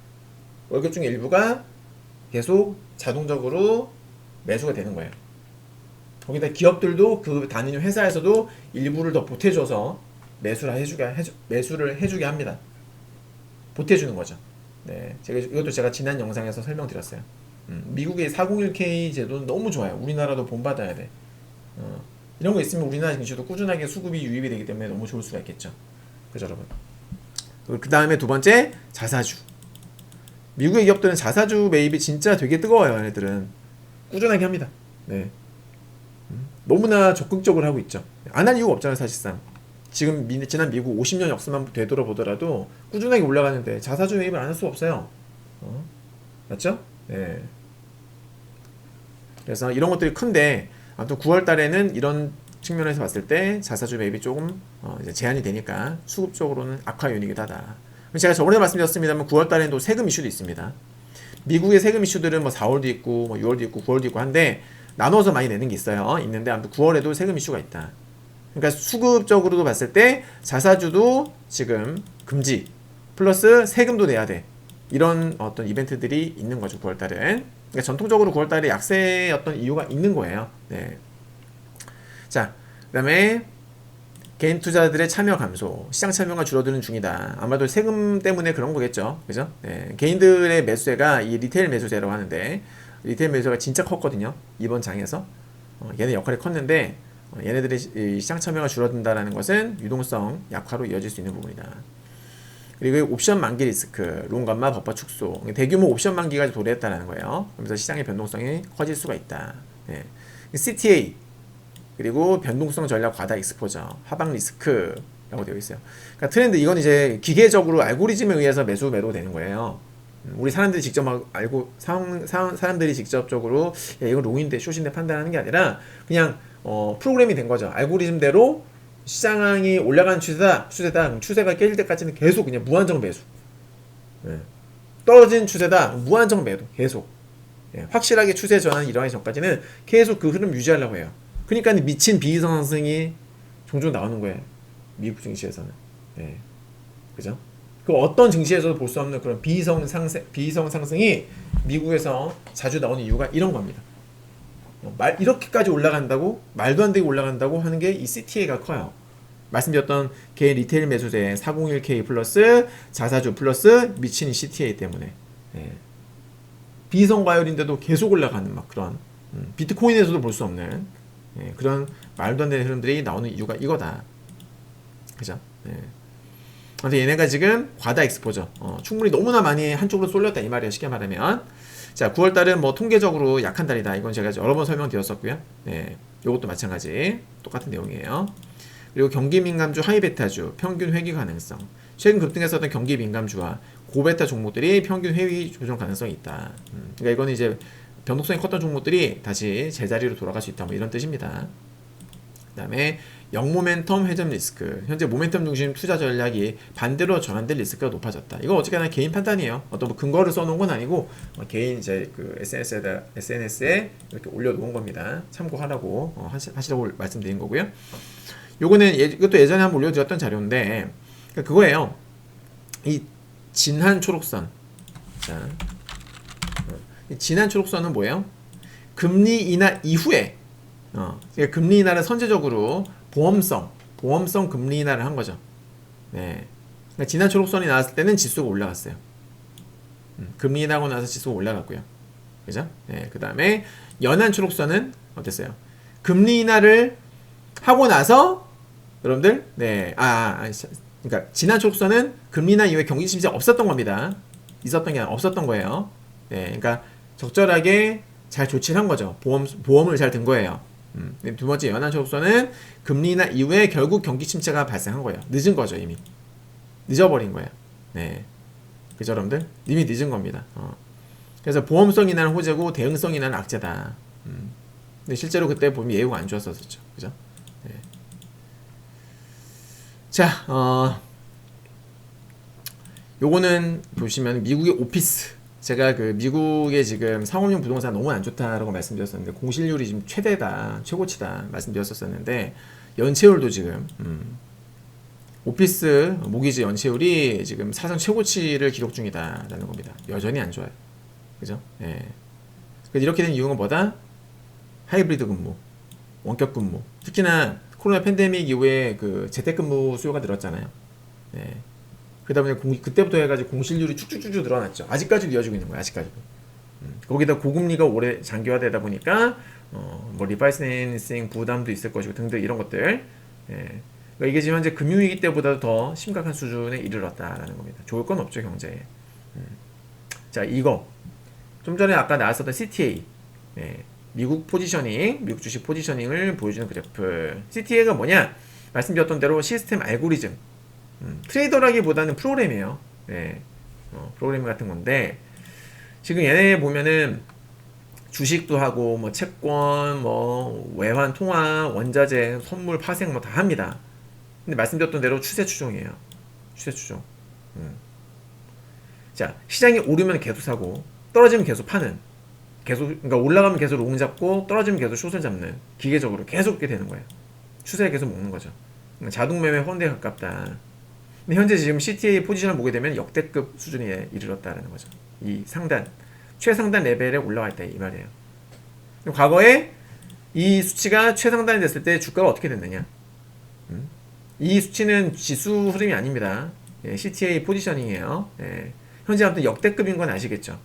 월급 중에 일부가 계속 자동적으로 매수가 되는 거예요. 거기다 기업들도 그 다니는 회사에서도 일부를 더 보태줘서 매수를 해주게 합니다. 보태주는 거죠. 네, 이것도 제가 지난 영상에서 설명드렸어요. 미국의 401k 제도는 너무 좋아요. 우리나라도 본받아야 돼. 이런 거 있으면 우리나라 증시도 꾸준하게 수급이 유입이 되기 때문에 너무 좋을 수가 있겠죠. 그죠, 여러분? 그 다음에 두 번째, 자사주. 미국의 기업들은 자사주 매입이 진짜 되게 뜨거워요. 얘네들은 꾸준하게 합니다. 네. 너무나 적극적으로 하고 있죠. 안 할 이유가 없잖아요, 사실상. 지금 지난 미국 50년 역사만 되돌아보더라도 꾸준하게 올라가는데 자사주 매입을 안 할 수 없어요. 맞죠? 네. 그래서 이런 것들이 큰데 아무튼 9월 달에는 이런 측면에서 봤을 때 자사주 매입이 조금 이제 제한이 되니까 수급적으로는 악화 요인이기도 하다. 제가 저번에 말씀드렸습니다만 9월 달에는 또 세금 이슈도 있습니다. 미국의 세금 이슈들은 뭐 4월도 있고 뭐 6월도 있고 9월도 있고 한데 나눠서 많이 내는 게 있어요. 있는데 아무튼 9월에도 세금 이슈가 있다. 그러니까 수급적으로도 봤을 때 자사주도 지금 금지 플러스 세금도 내야 돼. 이런 어떤 이벤트들이 있는 거죠. 9월 달은. 그러니까 전통적으로 9월 달에 약세의 어떤 이유가 있는 거예요. 네. 자, 그다음에 개인 투자들의 참여 감소, 시장 참여가 줄어드는 중이다. 아마도 세금 때문에 그런 거겠죠, 그죠? 네, 개인들의 매수세가 이 리테일 매수세라고 하는데 리테일 매수세가 진짜 컸거든요. 이번 장에서 얘네 역할이 컸는데 얘네들의 시장 참여가 줄어든다라는 것은 유동성 약화로 이어질 수 있는 부분이다. 그리고 옵션 만기 리스크, 롱감마 버퍼 축소, 대규모 옵션 만기가 도래했다는 거예요. 그러면서 시장의 변동성이 커질 수가 있다. 네. CTA 그리고 변동성 전략 과다 익스포저, 하방 리스크라고 되어 있어요. 그러니까 트렌드 이건 이제 기계적으로 알고리즘에 의해서 매수 매도 되는 거예요. 우리 사람들이 직접 막 알고 사람들이 직접적으로 야, 이건 롱인데 숏인데 판단하는 게 아니라 그냥 프로그램이 된 거죠. 알고리즘대로 시장이 올라가는 추세다. 그럼 추세가 깨질 때까지는 계속 그냥 무한정 매수. 네. 떨어진 추세다. 무한정 매도 계속. 예. 확실하게 추세 전환이 일어나기 전까지는 계속 그 흐름 유지하려고 해요. 그러니까 미친 비이성 상승이 종종 나오는 거예요. 미국 증시에서는. 네. 그죠? 그 어떤 증시에서도 볼 수 없는 그런 비이성 상승이 미국에서 자주 나오는 이유가 이런 겁니다. 이렇게까지 올라간다고, 말도 안 되게 올라간다고 하는 게 이 CTA가 커요. 말씀드렸던 개인 리테일 매수세 401k 플러스 자사주 플러스 미친 CTA 때문에. 네. 비이성 과열인데도 계속 올라가는 막 그런 비트코인에서도 볼 수 없는 그런 말도 안 되는 흐름들이 나오는 이유가 이거다. 그죠? 근데 얘네가 지금 과다 익스포저, 충분히 너무나 많이 한쪽으로 쏠렸다 이 말이에요. 쉽게 말하면. 자, 9월달은 뭐 통계적으로 약한 달이다. 이건 제가 여러 번 설명드렸었고요. 네, 요것도 마찬가지 똑같은 내용이에요. 그리고 경기 민감주, 하이베타주, 평균 회귀 가능성. 최근 급등했었던 경기 민감주와 고베타 종목들이 평균 회귀 조정 가능성이 있다. 그러니까 이거는 이제 변동성이 컸던 종목들이 다시 제자리로 돌아갈 수 있다. 뭐 이런 뜻입니다. 그 다음에 역모멘텀 회전 리스크. 현재 모멘텀 중심 투자 전략이 반대로 전환될 리스크가 높아졌다. 이건 어쨌거나 개인 판단이에요. 어떤 뭐 근거를 써놓은 건 아니고 개인 이제 그 SNS에 이렇게 올려놓은 겁니다. 참고하라고 하시라고 말씀드린 거고요. 요거는 이것도 예전에 한번 올려드렸던 자료인데 그거예요. 이 진한 초록선. 자, 이 진한 초록선은 뭐예요? 금리 인하 이후에 그러니까 금리 인하를 선제적으로 보험성 금리 인하를 한 거죠. 네. 그러니까 진한 초록선이 나왔을 때는 지수가 올라갔어요. 금리 인하하고 나서 지수가 올라갔고요. 그죠? 네. 그 다음에 연한 초록선은 어땠어요? 금리 인하를 하고 나서 여러분들, 네, 그러니까 진한 초록선은 금리 인하 이후에 경기 침체 없었던 겁니다. 있었던 게 아니라 없었던 거예요. 네, 그러니까 적절하게 잘 조치를 한 거죠. 보험을 잘 든 거예요. 두 번째 연한 초록선은 금리 인하 이후에 결국 경기 침체가 발생한 거예요. 늦은 거죠, 이미. 늦어버린 거예요. 네. 그죠, 여러분들? 이미 늦은 겁니다. 그래서 보험성 인하는 호재고 대응성 인하는 악재다. 근데 실제로 그때 보면 예우가 안 좋았었죠. 그죠? 네. 자, 요거는 보시면 미국의 오피스. 제가 그 미국의 지금 상업용 부동산 너무 안 좋다라고 말씀드렸었는데 공실률이 지금 최대다, 최고치다 말씀드렸었는데 연체율도 지금 오피스 모기지 연체율이 지금 사상 최고치를 기록 중이다라는 겁니다. 여전히 안 좋아요. 그죠? 예. 이렇게 된 이유는 뭐다? 하이브리드 근무, 원격 근무. 특히나 코로나 팬데믹 이후에 그 재택근무 수요가 늘었잖아요. 예. 그러다 보니 그때부터 해가지고 공실률이 쭉쭉쭉 늘어났죠. 아직까지도 이어지고 있는 거예요. 아직까지도. 거기다 고금리가 오래 장기화되다 보니까 뭐 리파이낸싱 부담도 있을 것이고 등등 이런 것들. 예. 그러니까 이게 지금 현재 금융위기 때보다도 더 심각한 수준에 이르렀다라는 겁니다. 좋을 건 없죠, 경제에. 자, 이거 좀 전에 아까 나왔었던 CTA. 예. 미국 포지셔닝, 미국 주식 포지셔닝을 보여주는 그래프. CTA가 뭐냐? 말씀드렸던 대로 시스템 알고리즘. 트레이더라기보다는 프로그램이에요. 네. 프로그램 같은 건데 지금 얘네 보면은 주식도 하고 뭐 채권, 뭐 외환 통화, 원자재, 선물, 파생 뭐 다 합니다. 근데 말씀드렸던 대로 추세 추종이에요. 추세 추종. 자, 시장이 오르면 계속 사고 떨어지면 계속 파는, 계속, 그러니까 올라가면 계속 롱 잡고 떨어지면 계속 숏을 잡는, 기계적으로 계속 그렇게 되는 거예요. 추세를 계속 먹는 거죠. 자동 매매 펀드에 가깝다. 근데 현재 지금 CTA 포지션을 보게 되면 역대급 수준에 이르렀다라는 거죠. 이 상단, 최상단 레벨에 올라가 있다 이 말이에요. 과거에 이 수치가 최상단이 됐을 때 주가가 어떻게 됐느냐? 이 수치는 지수 흐름이 아닙니다. 예, CTA 포지셔닝이에요. 예, 현재 아무튼 역대급인 건 아시겠죠?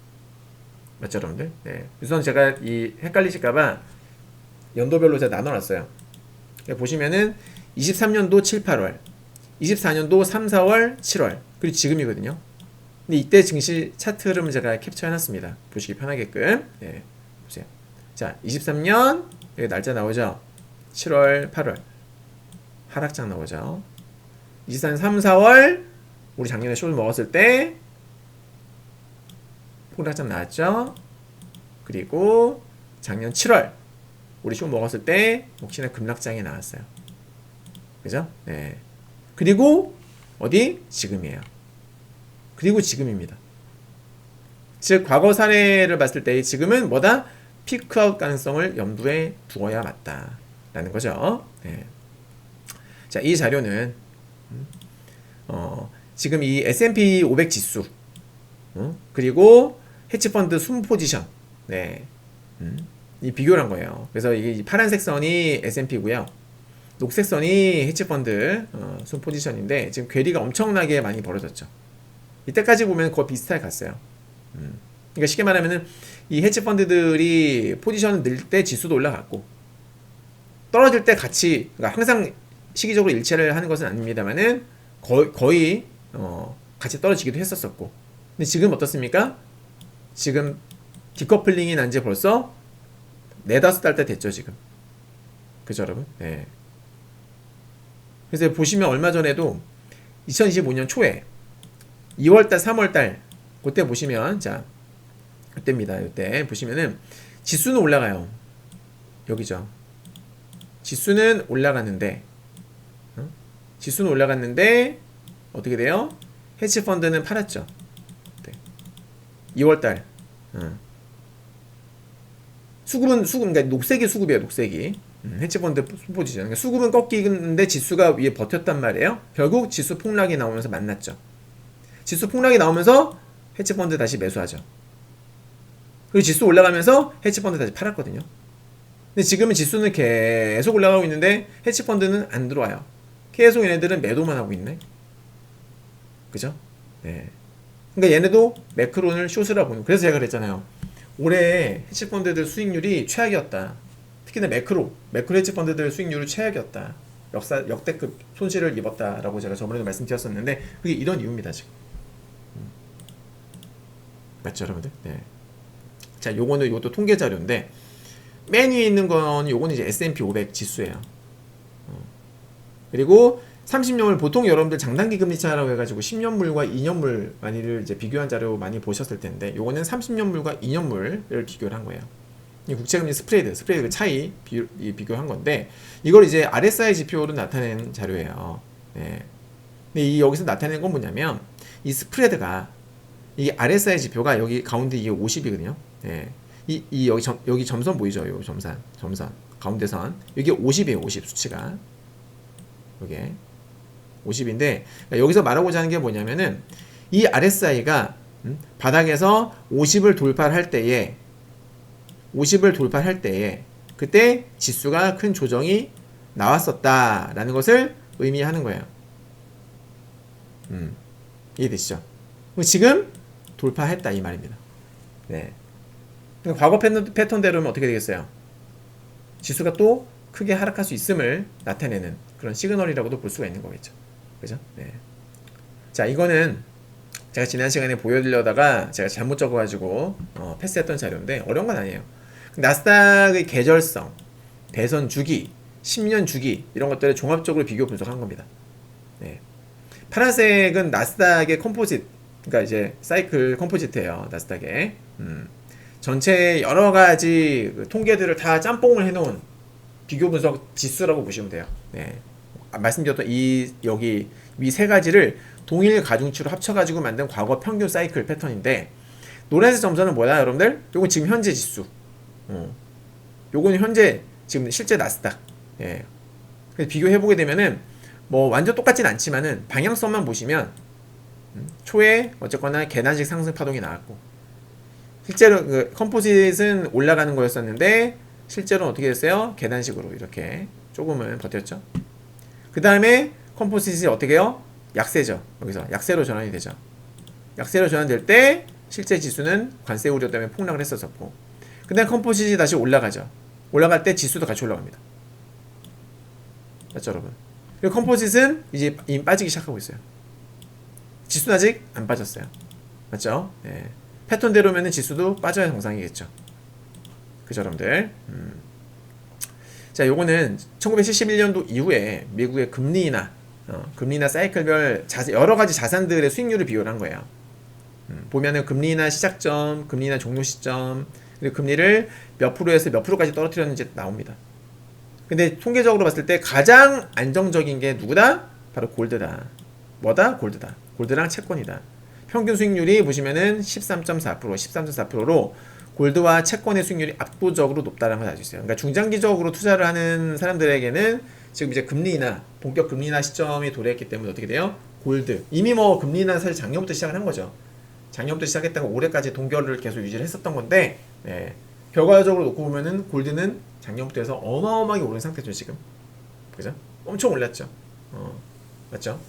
맞죠, 여러분들? 예, 우선 제가 이 헷갈리실까봐 연도별로 제가 나눠놨어요. 보시면은 23년도 7, 8월, 24년도 3, 4월, 7월, 그리고 지금이거든요. 근데 이때 증시 차트 흐름을 제가 캡처해놨습니다. 보시기 편하게끔. 예, 보세요. 자, 23년 여기 날짜 나오죠? 7월, 8월 하락장 나오죠? 24년 3, 4월 우리 작년에 숏을 먹었을 때 폭락장 나왔죠? 그리고 작년 7월 우리 숏 먹었을 때 혹시나 급락장이 나왔어요. 그죠? 네. 그리고 어디? 지금이에요. 그리고 지금입니다. 즉 과거 사례를 봤을 때 지금은 뭐다? 피크아웃 가능성을 염두에 두어야 맞다라는 거죠. 네. 자, 이 자료는 지금 이 S&P 500 지수 그리고 헤지펀드 순 포지션, 네, 이 비교를 한 거예요. 그래서 이게 파란색 선이 S&P고요. 녹색 선이 헤지펀드 순 포지션인데 지금 괴리가 엄청나게 많이 벌어졌죠. 이때까지 보면 거의 비슷하게 갔어요. 그러니까 쉽게 말하면은 이 헤지펀드들이 포지션을 늘 때 지수도 올라갔고 떨어질 때 같이, 그러니까 항상 시기적으로 일치를 하는 것은 아닙니다만은 거의 같이 떨어지기도 했었었고. 근데 지금 어떻습니까? 지금 디커플링이 난 지 벌써 4-5달 때 됐죠 지금. 그죠 여러분? 네. 그래서 보시면 얼마 전에도 2025년 초에 2월달 3월달 그때 보시면, 자 그때입니다. 이때 보시면은 지수는 올라가요. 여기죠. 지수는 올라갔는데 지수는 올라갔는데 어떻게 돼요? 헤지펀드는 팔았죠. 네. 2월달 수급은 그러니까 녹색이 수급이에요. 녹색이 헤지펀드 포지션. 그러니까 수급은 꺾이는데 지수가 위에 버텼단 말이에요. 결국 지수 폭락이 나오면서 만났죠. 지수 폭락이 나오면서 헤지펀드 다시 매수하죠. 그리고 지수 올라가면서 헤지펀드 다시 팔았거든요. 근데 지금은 지수는 계속 올라가고 있는데 헤지펀드는 안 들어와요. 계속 얘네들은 매도만 하고 있네. 그죠? 네. 그러니까 얘네도 매크론을 숏이라 보는. 그래서 제가 그랬잖아요. 올해 헤지펀드들 수익률이 최악이었다. 특히나 매크로 헤지펀드들 수익률이 최악이었다. 역대급 손실을 입었다라고 제가 저번에도 말씀드렸었는데 그게 이런 이유입니다 지금. 맞죠 여러분들? 네. 자, 이것도 통계 자료인데 맨 위에 있는 건 요거는 이제 S&P 500 지수예요. 그리고 30년물 보통 여러분들 장단기 금리 차라고 해가지고 10년물과 2년물 많이를 이제 비교한 자료 많이 보셨을 텐데 요거는 30년물과 2년물을 비교를 한 거예요. 이 국채금리 스프레드 그 차이 비교한 건데 이걸 이제 RSI 지표로 나타낸 자료예요. 네. 근데 여기서 나타낸 건 뭐냐면 이 스프레드가 이 RSI 지표가 여기 가운데 이게 50이거든요. 네. 여기 점선 보이죠? 요 점선 가운데 선 이게 50이에요. 50 수치가 이게 50인데 여기서 말하고자 하는 게 뭐냐면은 이 RSI가 바닥에서 50을 돌파할 때에 그때 지수가 큰 조정이 나왔었다라는 것을 의미하는 거예요. 이해되시죠? 지금 돌파했다 이 말입니다. 네. 과거 패턴대로면 어떻게 되겠어요? 지수가 또 크게 하락할 수 있음을 나타내는 그런 시그널이라고도 볼 수가 있는 거겠죠. 그죠? 네. 자, 이거는 제가 지난 시간에 보여드리려다가 제가 잘못 적어가지고 패스했던 자료인데 어려운 건 아니에요. 나스닥의 계절성, 대선 주기, 10년 주기 이런 것들을 종합적으로 비교 분석한 겁니다. 네. 파란색은 나스닥의 컴포짓, 그러니까 이제 사이클 컴포지트예요. 나스닥에. 전체 여러 가지 그 통계들을 다 짬뽕을 해놓은 비교 분석 지수라고 보시면 돼요. 네. 말씀드렸던 이 여기 위 세 가지를 동일 가중치로 합쳐가지고 만든 과거 평균 사이클 패턴인데, 노란색 점선은 뭐야 여러분들? 요건 지금 현재 지수. 요거는 현재 지금 실제 나스닥. 예. 그래서 비교해보게 되면은 뭐 완전 똑같진 않지만은 방향성만 보시면 초에 어쨌거나 계단식 상승 파동이 나왔고, 실제로 그 컴포짓은 올라가는 거였었는데 실제로는 어떻게 됐어요? 계단식으로 이렇게 조금은 버텼죠. 그 다음에 컴포짓이 어떻게 해요? 약세죠. 여기서 약세로 전환이 되죠. 약세로 전환될 때 실제 지수는 관세 우려 때문에 폭락을 했었고, 그 다음에 컴포짓이 다시 올라가죠. 올라갈 때 지수도 같이 올라갑니다. 맞죠 여러분? 그리고 컴포짓은 이제 이미 빠지기 시작하고 있어요. 지수는 아직 안 빠졌어요. 맞죠? 네. 패턴대로면 지수도 빠져야 정상이겠죠. 그죠 여러분들? 자, 요거는 1971년도 이후에 미국의 금리나 사이클별 여러 가지 자산들의 수익률을 비교를 한 거예요. 보면은 금리나 시작점, 금리나 종료 시점, 그리고 금리를 몇 프로에서 몇 프로까지 떨어뜨렸는지 나옵니다. 근데 통계적으로 봤을 때 가장 안정적인 게 누구다? 바로 골드다. 뭐다? 골드다. 골드랑 채권이다. 평균 수익률이 보시면은 13.4%, 13.4%로 골드와 채권의 수익률이 압도적으로 높다는 걸 알 수 있어요. 그러니까 중장기적으로 투자를 하는 사람들에게는 지금 이제 금리나 본격 금리나 시점이 도래했기 때문에 어떻게 돼요? 골드. 이미 뭐 금리나 사실 작년부터 시작을 한 거죠. 작년부터 시작했다가 올해까지 동결을 계속 유지를 했었던 건데, 네. 결과적으로 놓고 보면은 골드는 작년부터 해서 어마어마하게 오른 상태죠 지금. 그죠? 엄청 올랐죠. 맞죠?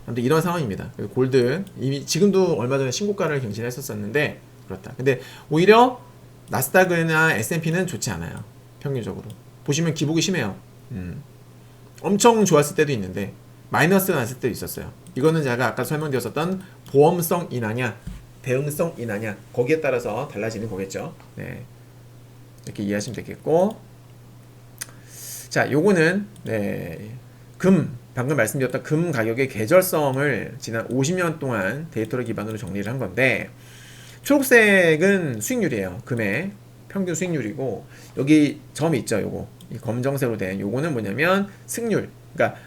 아무튼 이런 상황입니다. 골드 이미 지금도 얼마 전에 신고가를 경신했었었는데 그렇다. 근데 오히려 나스닥이나 S&P는 좋지 않아요. 평균적으로 보시면 기복이 심해요. 엄청 좋았을 때도 있는데 마이너스가 났을 때도 있었어요. 이거는 제가 아까 설명드렸었던 보험성 인하냐 대응성 인하냐 거기에 따라서 달라지는 거겠죠. 네. 이렇게 이해하시면 되겠고, 자, 요거는 네, 방금 말씀드렸던 금 가격의 계절성을 지난 50년 동안 데이터를 기반으로 정리를 한 건데, 초록색은 수익률이에요. 금의 평균 수익률이고, 여기 점이 있죠. 요거 이 검정색으로 된 요거는 뭐냐면 승률. 그러니까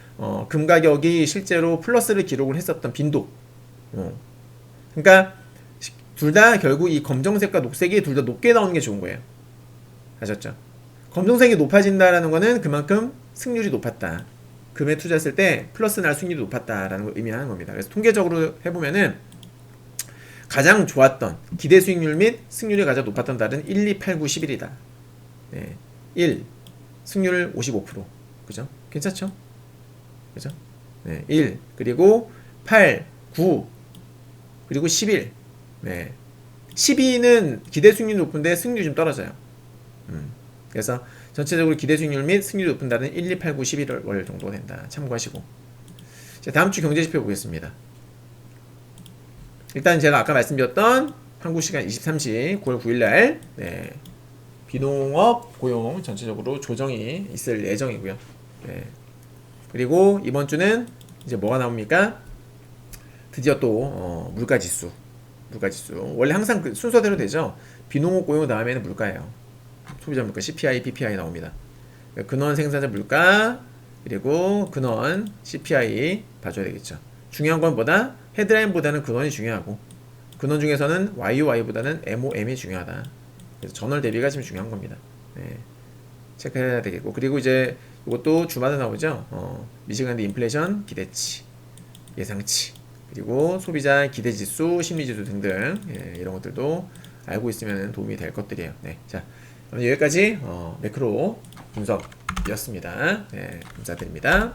금 가격이 실제로 플러스를 기록을 했었던 빈도. 그러니까 둘 다 결국 이 검정색과 녹색이 둘 다 높게 나오는 게 좋은 거예요. 아셨죠? 검정색이 높아진다라는 거는 그만큼 승률이 높았다. 금에 투자했을 때 플러스 날 수익률이 높았다라는 걸 의미하는 겁니다. 그래서 통계적으로 해보면은 가장 좋았던 기대 수익률 및 승률이 가장 높았던 달은 1, 2, 8, 9, 11이다. 네. 1 승률 55%. 그죠? 괜찮죠? 그죠? 네. 1 그리고 8, 9 그리고 11. 네. 12는 기대 수익률이 높은데 승률이 좀 떨어져요. 그래서 전체적으로 기대 수익률 및 승률이 높은 달은 1, 2, 8, 9, 11월 정도 된다. 참고하시고. 자, 다음 주 경제지표 보겠습니다. 일단 제가 아까 말씀드렸던 한국 시간 23시 9월 9일날 네, 비농업 고용 전체적으로 조정이 있을 예정이고요. 네. 그리고 이번 주는 이제 뭐가 나옵니까? 드디어 또 물가지수. 원래 항상 그 순서대로 되죠. 비농업 고용 다음에는 물가예요. 소비자 물가 CPI, PPI 나옵니다. 근원 생산자 물가 그리고 근원 CPI 봐줘야 되겠죠. 중요한 건 뭐다? 헤드라인보다는 근원이 중요하고, 근원 중에서는 YOY보다는 MOM이 중요하다. 그래서 전월 대비가 지금 중요한 겁니다. 네. 체크해야 되겠고, 그리고 이제 이것도 주마다 나오죠. 미시간대 인플레이션 기대치, 예상치, 그리고 소비자 기대지수, 심리지수 등등, 예, 이런 것들도 알고 있으면 도움이 될 것들이에요. 네. 자, 여기까지 매크로 분석이었습니다. 네, 감사드립니다.